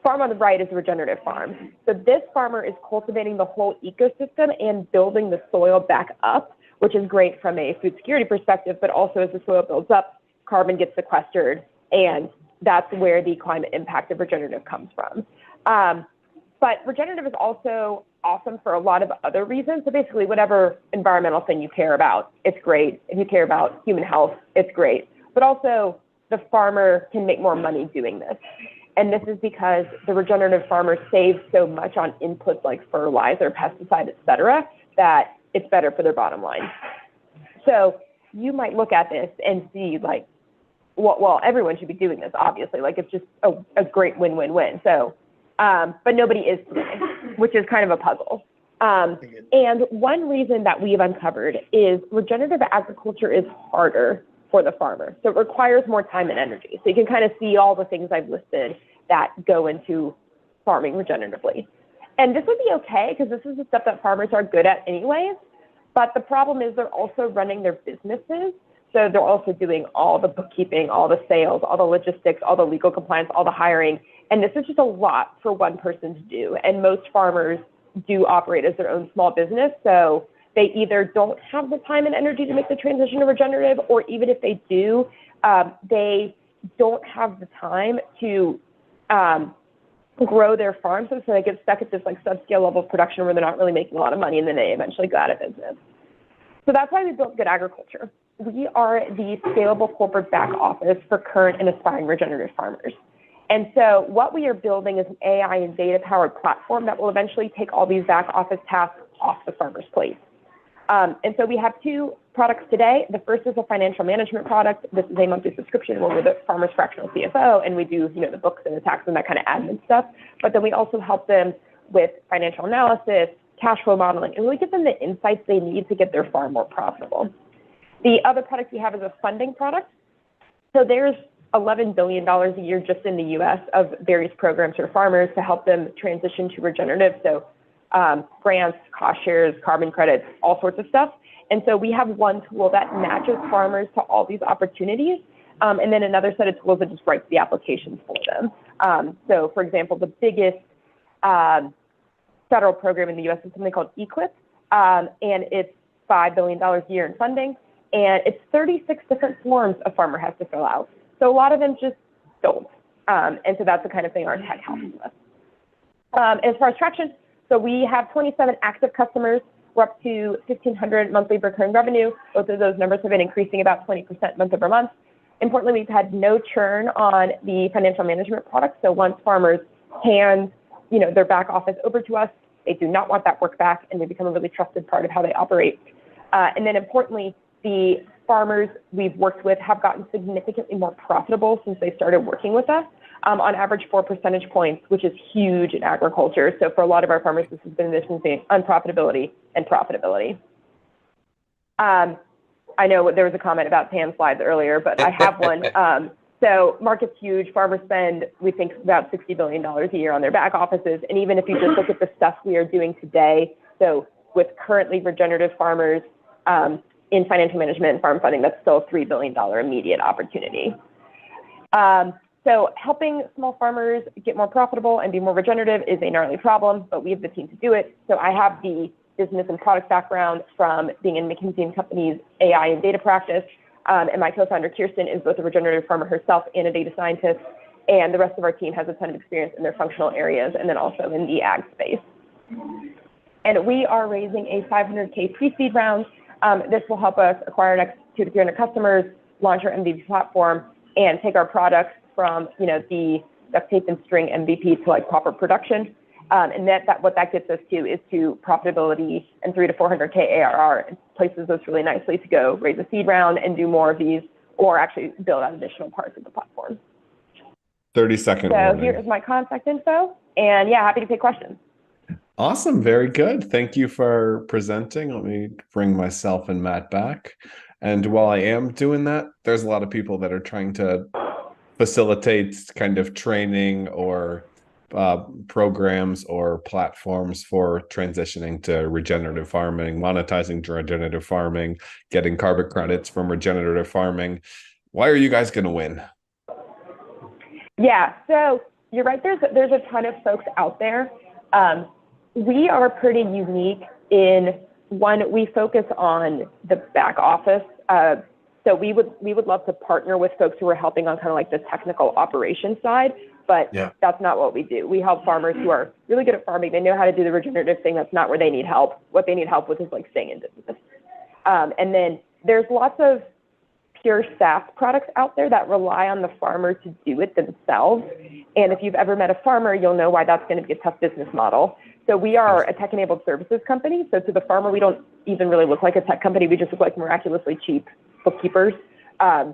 Farm on the right is a regenerative farm. So this farmer is cultivating the whole ecosystem and building the soil back up, which is great from a food security perspective, but also as the soil builds up, carbon gets sequestered, and that's where the climate impact of regenerative comes from. But regenerative is also awesome for a lot of other reasons. So basically, whatever environmental thing you care about, it's great. If you care about human health, it's great. But also, the farmer can make more money doing this. And this is because the regenerative farmer saves so much on inputs like fertilizer, pesticide, et cetera, that it's better for their bottom line. So you might look at this and see like, well, everyone should be doing this, obviously. Like, it's just a great win-win-win. So, but nobody is today, which is kind of a puzzle. And one reason that we've uncovered is regenerative agriculture is harder for the farmer. So it requires more time and energy. So you can kind of see all the things I've listed that go into farming regeneratively. And this would be okay because this is the stuff that farmers are good at anyways. But the problem is they're also running their businesses. So they're also doing all the bookkeeping, all the sales, all the logistics, all the legal compliance, all the hiring. And this is just a lot for one person to do. And most farmers do operate as their own small business. So they either don't have the time and energy to make the transition to regenerative, or even if they do, they don't have the time to grow their farm. So they get stuck at this like subscale level of production where they're not really making a lot of money, and then they eventually go out of business. So that's why we built Good Agriculture. We are the scalable corporate back office for current and aspiring regenerative farmers. And so what we are building is an AI and data-powered platform that will eventually take all these back office tasks off the farmer's plate. And so we have two products today. The first is a financial management product. This is a monthly subscription where we're the farmer's fractional CFO, and we do, the books and the tax and that kind of admin stuff. But then we also help them with financial analysis, cash flow modeling, and really give them the insights they need to get their farm more profitable. The other product we have is a funding product. So there's $11 billion a year just in the US of various programs for farmers to help them transition to regenerative. So grants, cost shares, carbon credits, all sorts of stuff. And so we have one tool that matches farmers to all these opportunities. And then another set of tools that just writes the applications for them. So for example, the biggest federal program in the US is something called EQIP. And it's $5 billion a year in funding. And it's 36 different forms a farmer has to fill out. So a lot of them just don't. And so that's the kind of thing our tech helps with. As far as traction, so we have 27 active customers. We're up to 1,500 monthly recurring revenue. Both of those numbers have been increasing about 20% month over month. Importantly, we've had no churn on the financial management product. So once farmers hand their back office over to us, they do not want that work back, and they become a really trusted part of how they operate. And then importantly, the farmers we've worked with have gotten significantly more profitable since they started working with us, on average 4 percentage points, which is huge in agriculture. So for a lot of our farmers, this has been the difference between unprofitability and profitability. I know there was a comment about tan slides earlier, but I have one. So market's huge. Farmers spend, we think, about $60 billion a year on their back offices. And even if you just look at the stuff we are doing today, so with currently regenerative farmers, in financial management and farm funding, that's still a $3 billion immediate opportunity. So helping small farmers get more profitable and be more regenerative is a gnarly problem, but we have the team to do it. So I have the business and product background from being in McKinsey & Company's AI and data practice. And my co-founder, Kirsten, is both a regenerative farmer herself and a data scientist. And the rest of our team has a ton of experience in their functional areas and then also in the ag space. And we are raising a 500K pre-seed round. This will help us acquire next 200 to 300 customers, launch our MVP platform, and take our products from, you know, the duct tape and string MVP to like proper production. And what that gets us to is to profitability and 300 to 400K ARR. It places us really nicely to go raise a seed round and do more of these, or actually build out additional parts of the platform. 30-second So warning. here is my contact info, and yeah, happy to take questions. Awesome. Very good. Thank you for presenting. Let me bring myself and Matt back. And while I am doing that, there's a lot of people that are trying to facilitate kind of training or programs or platforms for transitioning to regenerative farming, monetizing regenerative farming, getting carbon credits from regenerative farming. Why are you guys going to win? Yeah, so you're right. There's a ton of folks out there. We are pretty unique in one, we focus on the back office. So we would love to partner with folks who are helping on kind of like the technical operations side, but that's not what we do. We help farmers who are really good at farming. They know how to do the regenerative thing. That's not where they need help. What they need help with is like staying in business. And then there's lots of pure SaaS products out there that rely on the farmer to do it themselves. And if you've ever met a farmer, you'll know why that's going to be a tough business model. So we are a tech-enabled services company. So to the farmer, we don't even really look like a tech company. We just look like miraculously cheap bookkeepers. And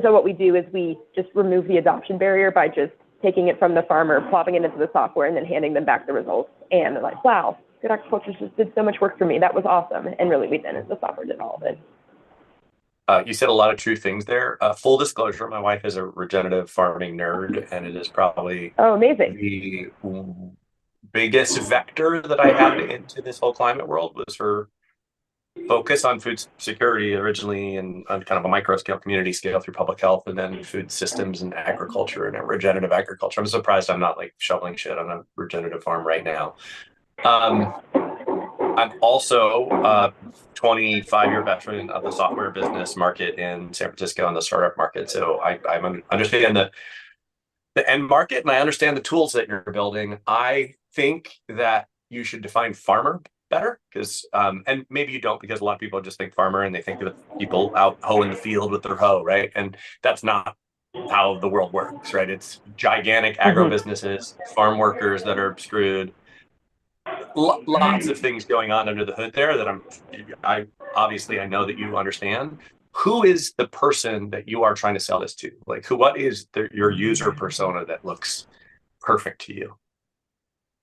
so what we do is we just remove the adoption barrier by just taking it from the farmer, plopping it into the software, and then handing them back the results. And they're like, wow, Good Agriculture just did so much work for me. That was awesome. And really, we didn't. The software did all of it. You said a lot of true things there. Full disclosure, my wife is a regenerative farming nerd, and it is probably amazing. The biggest vector that I had into this whole climate world was her focus on food security originally and on kind of a micro scale, community scale through public health, and then food systems and agriculture and regenerative agriculture. I'm surprised I'm not like shoveling shit on a regenerative farm right now. I'm also a 25-year veteran of the software business market in San Francisco and the startup market. So I understand the end market, and I understand the tools that you're building. I think that you should define farmer better, because and maybe you don't, because a lot of people just think farmer and they think of people out hoeing the field with their hoe, right? And that's not how the world works, right? It's gigantic agro businesses, farm workers that are screwed. Lots of things going on under the hood there that I obviously I know that you understand. Who is the person that you are trying to sell this to? Like, what is your user persona that looks perfect to you?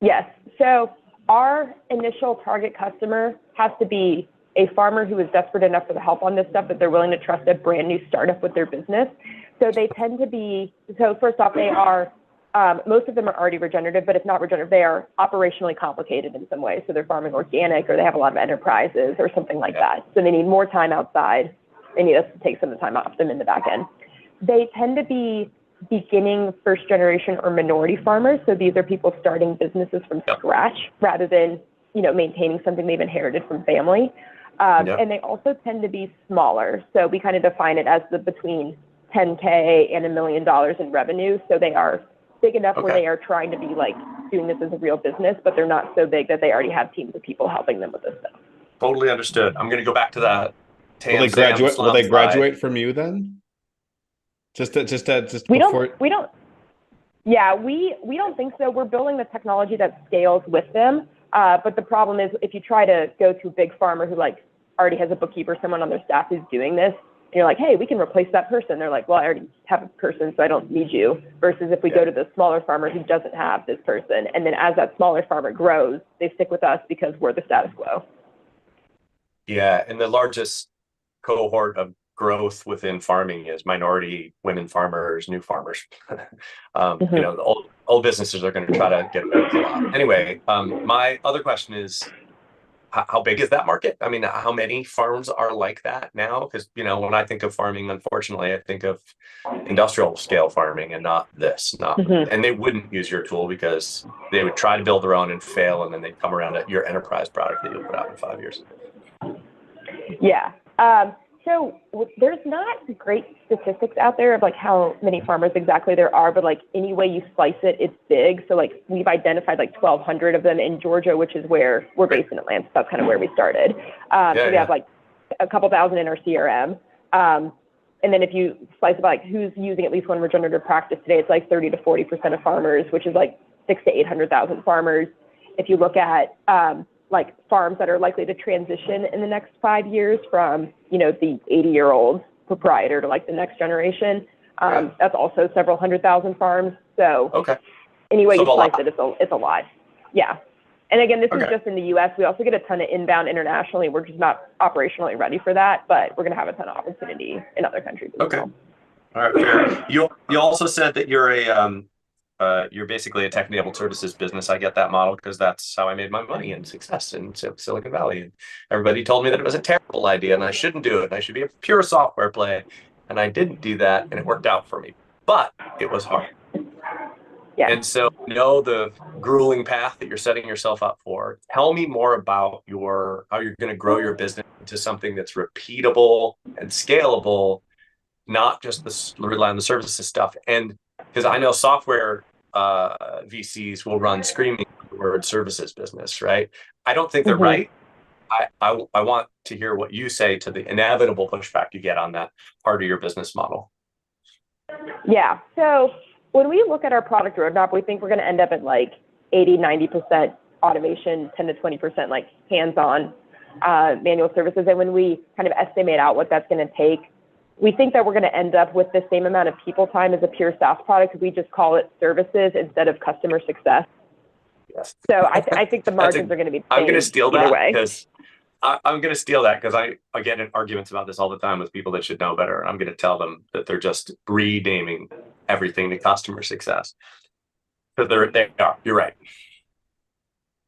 Yes. So our initial target customer has to be a farmer who is desperate enough for the help on this stuff that they're willing to trust a brand new startup with their business. So they tend to be, so first off, they are, most of them are already regenerative, but if not regenerative, they are operationally complicated in some way. So they're farming organic, or they have a lot of enterprises or something like that. So they need more time outside. They need us to take some of the time off them in the back end. They tend to be beginning first generation or minority farmers. So these are people starting businesses from scratch rather than, maintaining something they've inherited from family. And they also tend to be smaller. So we kind of define it as the between 10K and $1 million in revenue. So they are big enough where they are trying to be like doing this as a real business, but they're not so big that they already have teams of people helping them with this stuff. Totally understood. I'm going to go back to that. Will they graduate from you then? We don't think so. We're building the technology that scales with them. But the problem is, if you try to go to a big farmer who like already has a bookkeeper, someone on their staff who's doing this, and you're like, hey, we can replace that person. They're like, well, I already have a person, so I don't need you. Versus if we go to the smaller farmer who doesn't have this person, and then as that smaller farmer grows, they stick with us because we're the status quo. Yeah, and the largest cohort of growth within farming is minority women farmers, new farmers. The old businesses are going to try to get rid of a lot. Anyway, my other question is, how big is that market? I mean, how many farms are like that now? Because, you know, when I think of farming, unfortunately, I think of industrial scale farming and not this, and they wouldn't use your tool because they would try to build their own and fail, and then they'd come around at your enterprise product that you'll put out in 5 years. Yeah. So there's not great statistics out there of like how many farmers exactly there are, but like any way you slice it, it's big. So like we've identified like 1,200 of them in Georgia, which is where we're based in Atlanta. So that's kind of where we started. So we have like a couple thousand in our CRM. And then if you slice it by like who's using at least one regenerative practice today, it's like 30 to 40% of farmers, which is like 600,000 to 800,000 farmers. If you look at like farms that are likely to transition in the next 5 years from, you know, the 80-year-old proprietor to like the next generation, that's also several 100,000 farms. So anyway you slice it, it's a lot. Yeah. And again, this is just in the US. We also get a ton of inbound internationally. We're just not operationally ready for that, but we're going to have a ton of opportunity in other countries as well. All right, fair. You also said that you're basically a tech-enabled services business. I get that model because that's how I made my money and success in Silicon Valley. And everybody told me that it was a terrible idea and I shouldn't do it. And I should be a pure software play. And I didn't do that, and it worked out for me. But it was hard. Yeah. And so, you know, the grueling path that you're setting yourself up for. Tell me more about how you're going to grow your business into something that's repeatable and scalable, not just rely on the services stuff. And because I know software VCs will run screaming the word services business, right? I don't think they're right. I want to hear what you say to the inevitable pushback you get on that part of your business model. Yeah. So when we look at our product roadmap, we think we're going to end up at like 80-90% automation, 10 to 20% like hands-on manual services. And when we kind of estimate out what that's going to take, we think that we're going to end up with the same amount of people time as a pure SaaS product. We just call it services instead of customer success. Yes. So I think the margins are going to be the same. I'm going to steal that because I'm going to steal that because I get in arguments about this all the time with people that should know better. And I'm going to tell them that they're just renaming everything to customer success. Because they are. You're right.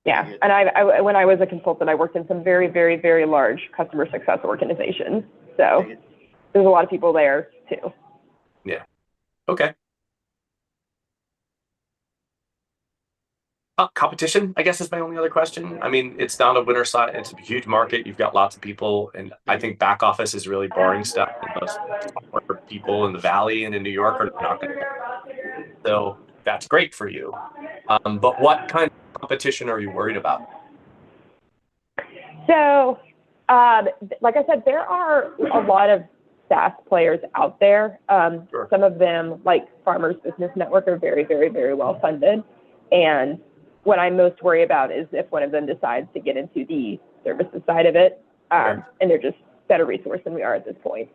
Yeah. And I when I was a consultant, I worked in some very, very, very large customer success organizations. So there's a lot of people there too. Yeah. Okay. Competition, I guess, is my only other question. I mean, it's not a winner side. It's a huge market. You've got lots of people. And I think back office is really boring stuff. Most software people in the Valley and in New York are not going to. So that's great for you. But what kind of competition are you worried about? So, like I said, there are a lot of SaaS players out there. Some of them, like Farmers Business Network, are very, very, very well funded. And what I'm most worried about is if one of them decides to get into the services side of it, and they're just better resourced than we are at this point.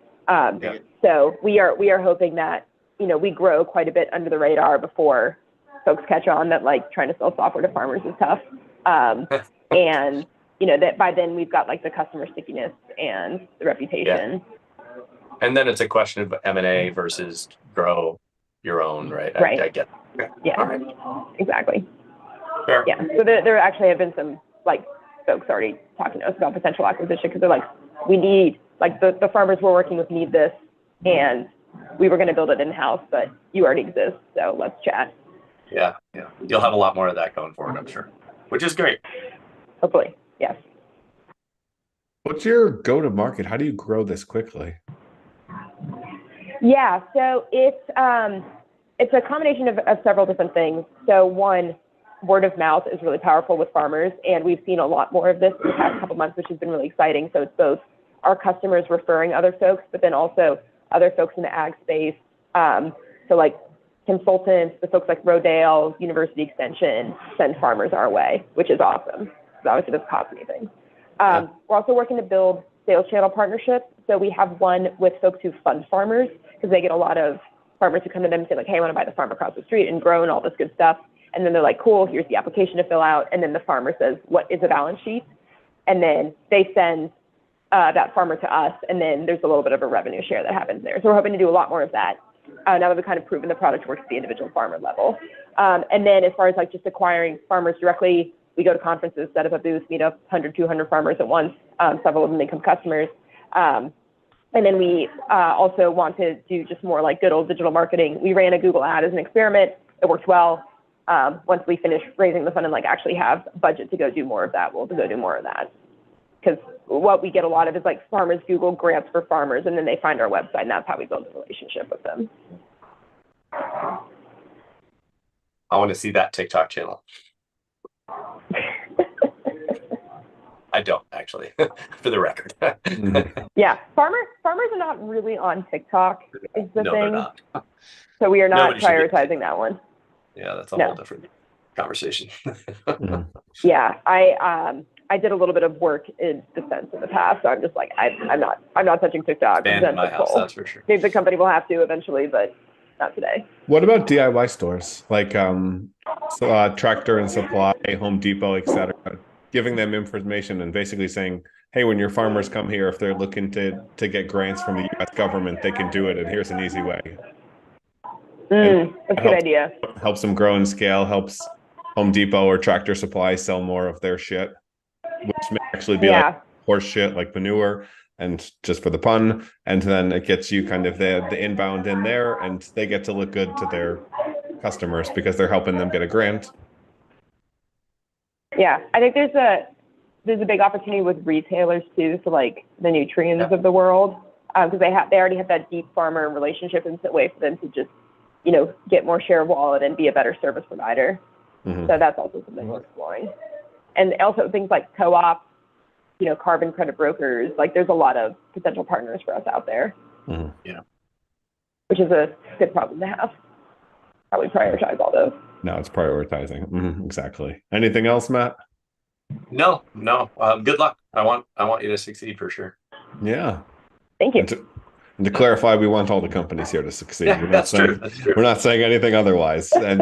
So we are hoping that, you know, we grow quite a bit under the radar before folks catch on that like trying to sell software to farmers is tough. And you know, that by then we've got like the customer stickiness and the reputation. Yeah. And then it's a question of M&A versus grow your own, right? Right. I get it. Okay. Yeah, right. Exactly. Fair. Yeah, so there actually have been some like folks already talking to us about potential acquisition because they're like, we need, like the farmers we're working with need this, and we were going to build it in-house, but you already exist, so let's chat. Yeah, yeah. You'll have a lot more of that going forward, I'm sure, which is great. Hopefully, yes. What's your go-to-market? How do you grow this quickly? Yeah, so it's a combination of several different things. So one, word of mouth is really powerful with farmers, and we've seen a lot more of this in the past couple months, which has been really exciting. So it's both our customers referring other folks, but then also other folks in the ag space. So like consultants, the folks like Rodale, University Extension, send farmers our way, which is awesome. So obviously doesn't cost anything. We're also working to build sales channel partnerships. So we have one with folks who fund farmers because they get a lot of farmers who come to them and say like, hey, I want to buy the farm across the street and grow and all this good stuff. And then they're like, cool, here's the application to fill out. And then the farmer says, what is a balance sheet? And then they send that farmer to us. And then there's a little bit of a revenue share that happens there. So we're hoping to do a lot more of that. Now that we've kind of proven the product works at the individual farmer level. And then as far as like just acquiring farmers directly, We go to conferences, set up a booth, meet up 100, 200 farmers at once. Several of them become customers. And then we also want to do just more like good old digital marketing. We ran a Google ad as an experiment. It worked well. Once we finish raising the fund and like actually have budget to go do more of that, we'll go do more of that. Because what we get a lot of is like farmers Google grants for farmers, and then they find our website, and that's how we build a relationship with them. I want to see that TikTok channel. I don't actually, for the record. Yeah, farmers are not really on TikTok. Is the No, thing. they're not. So we are not Nobody should be. prioritizing that one. Yeah, that's a No. whole different conversation. Yeah, I did a little bit of work in defense in the past, so I'm just like I'm not touching TikTok. Banned in my house, that's for sure. Maybe the company will have to eventually, but not today. What about DIY stores like Tractor and Supply, Home Depot, etc.? Giving them information and basically saying, hey, when your farmers come here, if they're looking to get grants from the US government, they can do it, and here's an easy way. That's a good idea. Helps them grow and scale, helps Home Depot or Tractor Supply sell more of their shit, which may actually be like horse shit, like manure, and just for the pun. And then it gets you kind of the inbound in there, and they get to look good to their customers because they're helping them get a grant. Yeah, I think there's a big opportunity with retailers too, so like the Nutrients of the world, because they already have that deep farmer relationship, and it's a way for them to just, you know, get more share of wallet and be a better service provider. So that's also something we're exploring. And also things like co-ops, you know, carbon credit brokers, like there's a lot of potential partners for us out there. Yeah. Which is a good problem to have. Probably prioritize all those. No, it's prioritizing. Exactly. Anything else, Matt? No. Good luck. I want you to succeed for sure. Yeah. Thank you. And to clarify, we want all the companies here to succeed. Yeah, that's true. We're not saying anything otherwise. And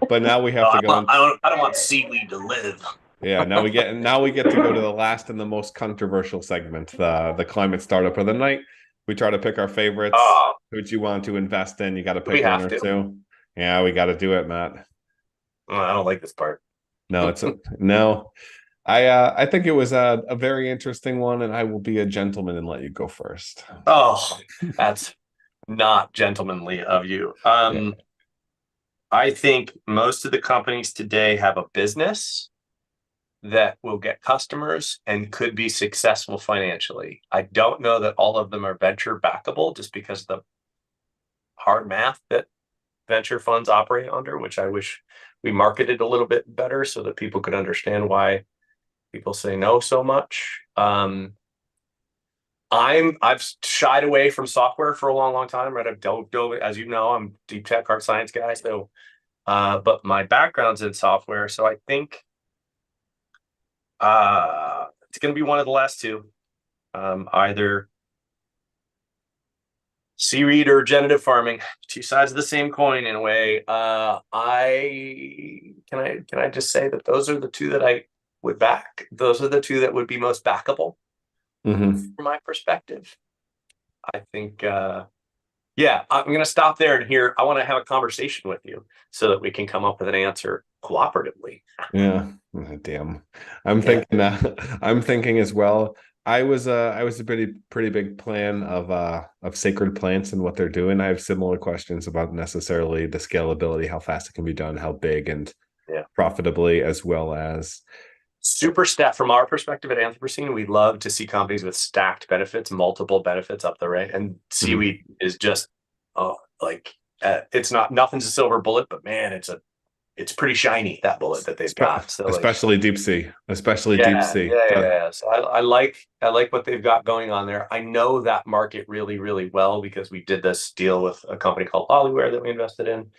but now we have to go. I don't want seaweed to live. Yeah, now we get to go to the last and the most controversial segment, the climate startup of the night. We try to pick our favorites. Who'd you want to invest in? You got to pick one or two. Yeah, we got to do it, Matt. I don't like this part. No, no. I think it was a very interesting one, and I will be a gentleman and let you go first. Oh, that's not gentlemanly of you. I think most of the companies today have a business that will get customers and could be successful financially. I don't know that all of them are venture backable, just because of the hard math that venture funds operate under, which I wish we marketed a little bit better so that people could understand why people say no so much. I've shied away from software for a long time, right? I've dove, as you know, I'm deep tech hard science guy. So, but my background's in software. So I think it's going to be one of the last two, either seaweed or regenerative farming, two sides of the same coin in a way. Can I just say that those are the two that I would back. Those are the two that would be most backable from my perspective. I think, I'm going to stop there, and here I want to have a conversation with you so that we can come up with an answer cooperatively. Yeah, damn. I'm thinking as well. I was a pretty big fan of Sacred Plants and what they're doing. I have similar questions about necessarily the scalability, how fast it can be done, how big and profitably, as well as super stacked. From our perspective at Anthropocene, we love to see companies with stacked benefits, multiple benefits up the right. And seaweed is just it's nothing's a silver bullet, but man, it's pretty shiny, that bullet that they've got. So especially deep sea. Yeah. So I like what they've got going on there. I know that market really, really well because we did this deal with a company called Polyware that we invested in.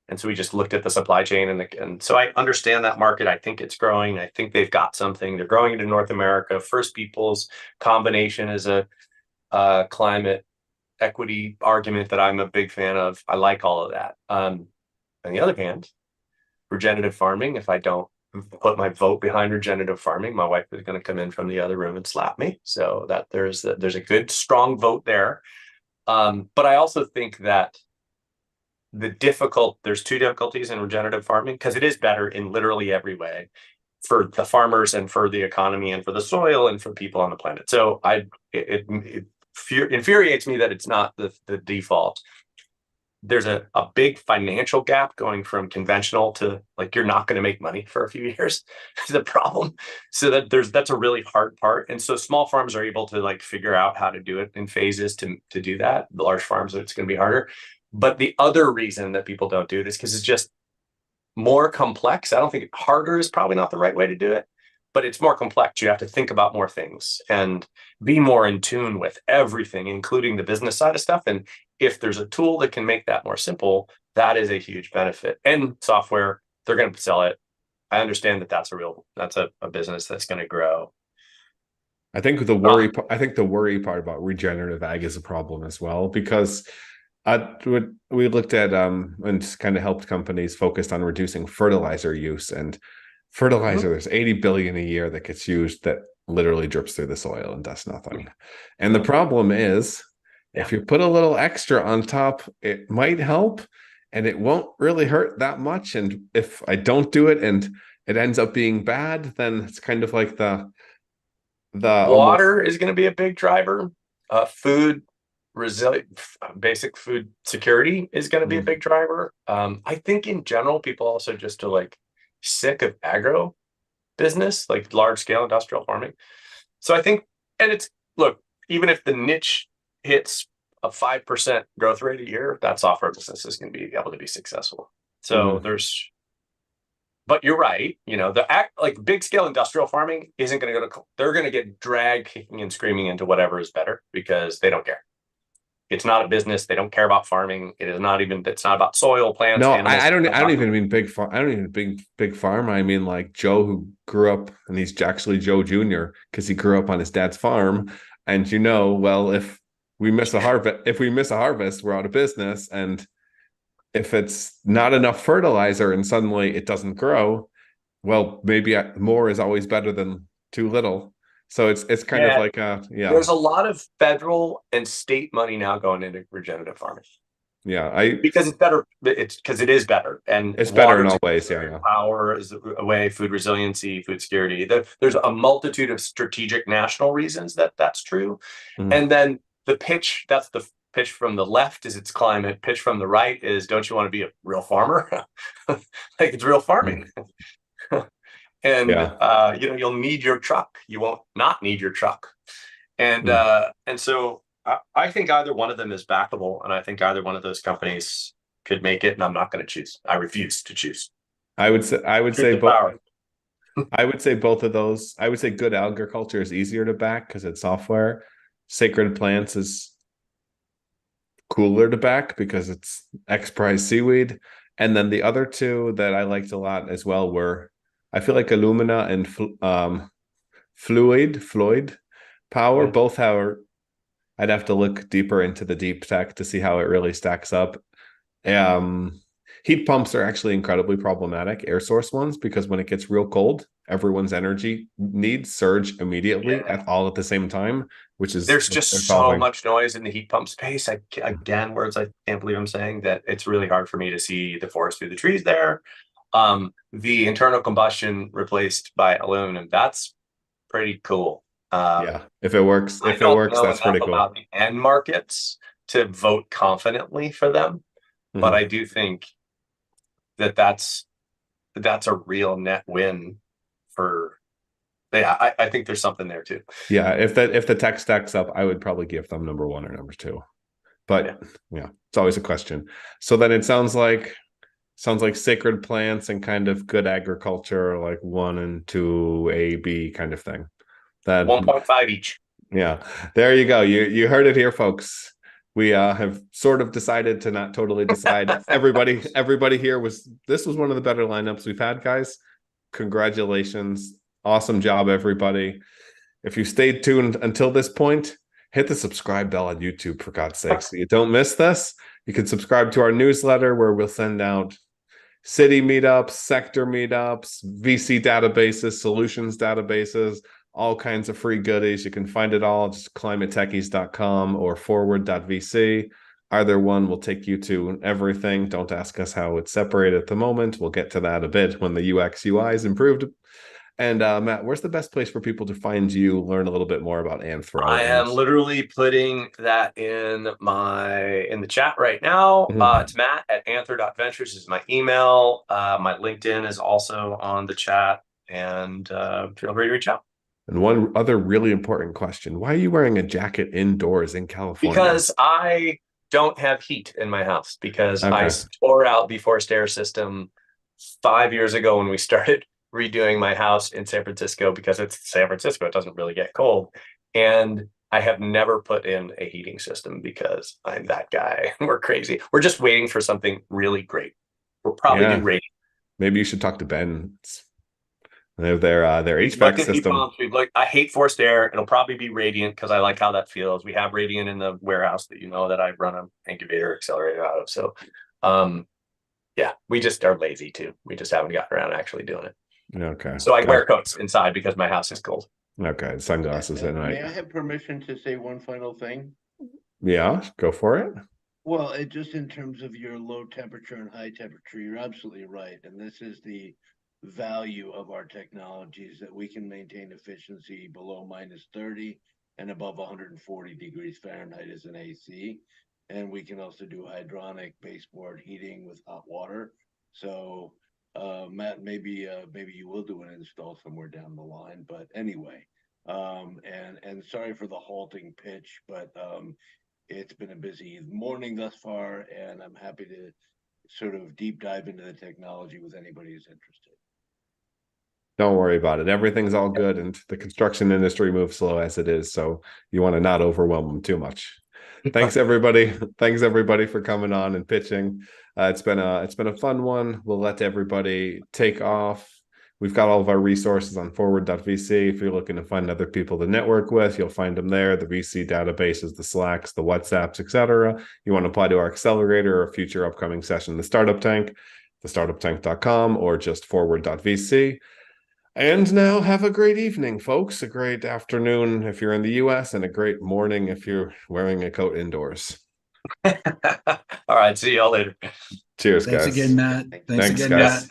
And so we just looked at the supply chain and so I understand that market. I think it's growing. I think they've got something. They're growing into North America. First Peoples combination is a climate equity argument that I'm a big fan of. I like all of that. On the other hand, regenerative farming, if I don't put my vote behind regenerative farming, my wife is going to come in from the other room and slap me. So that there's a good, strong vote there. But I also think that there's two difficulties in regenerative farming, because it is better in literally every way for the farmers and for the economy and for the soil and for people on the planet. So it infuriates me that it's not the default. There's a big financial gap going from conventional to, like, you're not going to make money for a few years is the problem. So that's a really hard part. And so small farms are able to like figure out how to do it in phases to do that. The large farms, it's going to be harder. But the other reason that people don't do it is because it's just more complex. I don't think harder is probably not the right way to do it, but it's more complex. You have to think about more things and be more in tune with everything, including the business side of stuff. And if there's a tool that can make that more simple, that is a huge benefit. And software, they're going to sell it. I understand that that's a business that's going to grow. I think the worry part about regenerative ag is a problem as well, because we looked at and kind of helped companies focused on reducing fertilizer use, and fertilizer, there's 80 billion a year that gets used that literally drips through the soil and does nothing. And the problem is, if you put a little extra on top, it might help and it won't really hurt that much. And if I don't do it and it ends up being bad, then it's kind of like the water is going to be a big driver. Food basic food security is going to be a big driver. I think in general, people also just are like sick of agro business, like large scale industrial farming. So I think, and look, even if the niche hits a 5% growth rate a year, that software business is going to be able to be successful. So but you're right, like big scale industrial farming isn't going to they're going to get dragged kicking and screaming into whatever is better because they don't care. It's not a business. They don't care about farming. It's not about soil, plants, no, animals. I don't even mean big farm. I don't even mean big farm. I mean like Joe, who grew up, and he's actually Joe Jr. because he grew up on his dad's farm. And well, if we miss a harvest, we're out of business. And if it's not enough fertilizer and suddenly it doesn't grow, well, maybe more is always better than too little. So it's kind of like There's a lot of federal and state money now going into regenerative farming. Yeah, because it's better. It's because it is better, and it's better in all ways. Yeah. Power is a way. Food resiliency, food security. There's a multitude of strategic national reasons that's true. And then the pitch. That's the pitch from the left is it's climate. Pitch from the right is don't you want to be a real farmer? Like it's real farming. And you'll need your truck. You won't not need your truck. And so I think either one of them is backable, and I think either one of those companies could make it. And I'm not going to choose. I refuse to choose. I would say both. I would say both of those. I would say good agriculture is easier to back because it's software. Sacred plants is cooler to back because it's XPRIZE seaweed. And then the other two that I liked a lot as well were, I feel like Aluma and Flooid Power, both have. I'd have to look deeper into the deep tech to see how it really stacks up. Heat pumps are actually incredibly problematic, air source ones, because when it gets real cold, everyone's energy needs surge immediately at the same time, which is there's just so much noise in the heat pump space. Again, words I can't believe I'm saying, that it's really hard for me to see the forest through the trees there. The internal combustion replaced by aluminum, that's pretty cool. If it works, that's pretty cool. About the end markets to vote confidently for them, but I do think that's a real net win for. I think there's something there too. Yeah, if the tech stacks up, I would probably give them number one or number two, but it's always a question. So then it sounds like sacred plants and kind of good agriculture, like 1 and 2 A, B kind of thing. That 1.5 each. Yeah, there you go. You heard it here, folks. We have sort of decided to not totally decide. Everybody here this was one of the better lineups we've had, guys. Congratulations. Awesome job, everybody. If you stayed tuned until this point, hit the subscribe bell on YouTube, for God's sake, so you don't miss this. You can subscribe to our newsletter where we'll send out city meetups, sector meetups, VC databases, solutions databases, all kinds of free goodies. You can find it all just climatetechies.com or forward.vc. Either one will take you to everything. Don't ask us how it's separated at the moment. We'll get to that a bit when the UX UI is improved. And Matt, where's the best place for people to find you, learn a little bit more about Anthro? I am literally putting that in the chat right now. It's Matt at anthro.ventures is my email. My LinkedIn is also on the chat, and feel free to reach out. And one other really important question: why are you wearing a jacket indoors in California? Because I don't have heat in my house, because Okay. I tore out the forced air system 5 years ago when we started redoing my house in San Francisco, because it's San Francisco, it doesn't really get cold. And I have never put in a heating system because I'm that guy. We're crazy. We're just waiting for something really great. We'll probably do radiant. Maybe you should talk to Ben. They have their HVAC system. I hate forced air. It'll probably be radiant because I like how that feels. We have radiant in the warehouse that that I run an incubator accelerator out of. So yeah, we just are lazy too. We just haven't gotten around to actually doing it. Okay. So I wear coats inside because my house is cold. Okay. Sunglasses at night. May I have permission to say one final thing? Yeah, go for it. Well, just in terms of your low temperature and high temperature, you're absolutely right. And this is the value of our technologies, that we can maintain efficiency below -30 and above 140 degrees Fahrenheit as an AC. And we can also do hydronic baseboard heating with hot water. So Matt, maybe you will do an install somewhere down the line, but anyway, and sorry for the halting pitch, but it's been a busy morning thus far, and I'm happy to sort of deep dive into the technology with anybody who's interested. Don't worry about it. Everything's all good, and the construction industry moves slow as it is, so you want to not overwhelm them too much. Thanks everybody. Thanks everybody for coming on and pitching. It's been a fun one. We'll let everybody take off. We've got all of our resources on forward.vc. If you're looking to find other people to network with, you'll find them there. The VC databases, the Slacks, the WhatsApps, etc. You want to apply to our accelerator or future upcoming session, the Startup Tank, thestartuptank.com, or just forward.vc. And now have a great evening, folks. A great afternoon if you're in the US, and a great morning if you're wearing a coat indoors. All right. See y'all later. Cheers, Thanks guys. again, Matt. Thanks again, guys. Matt.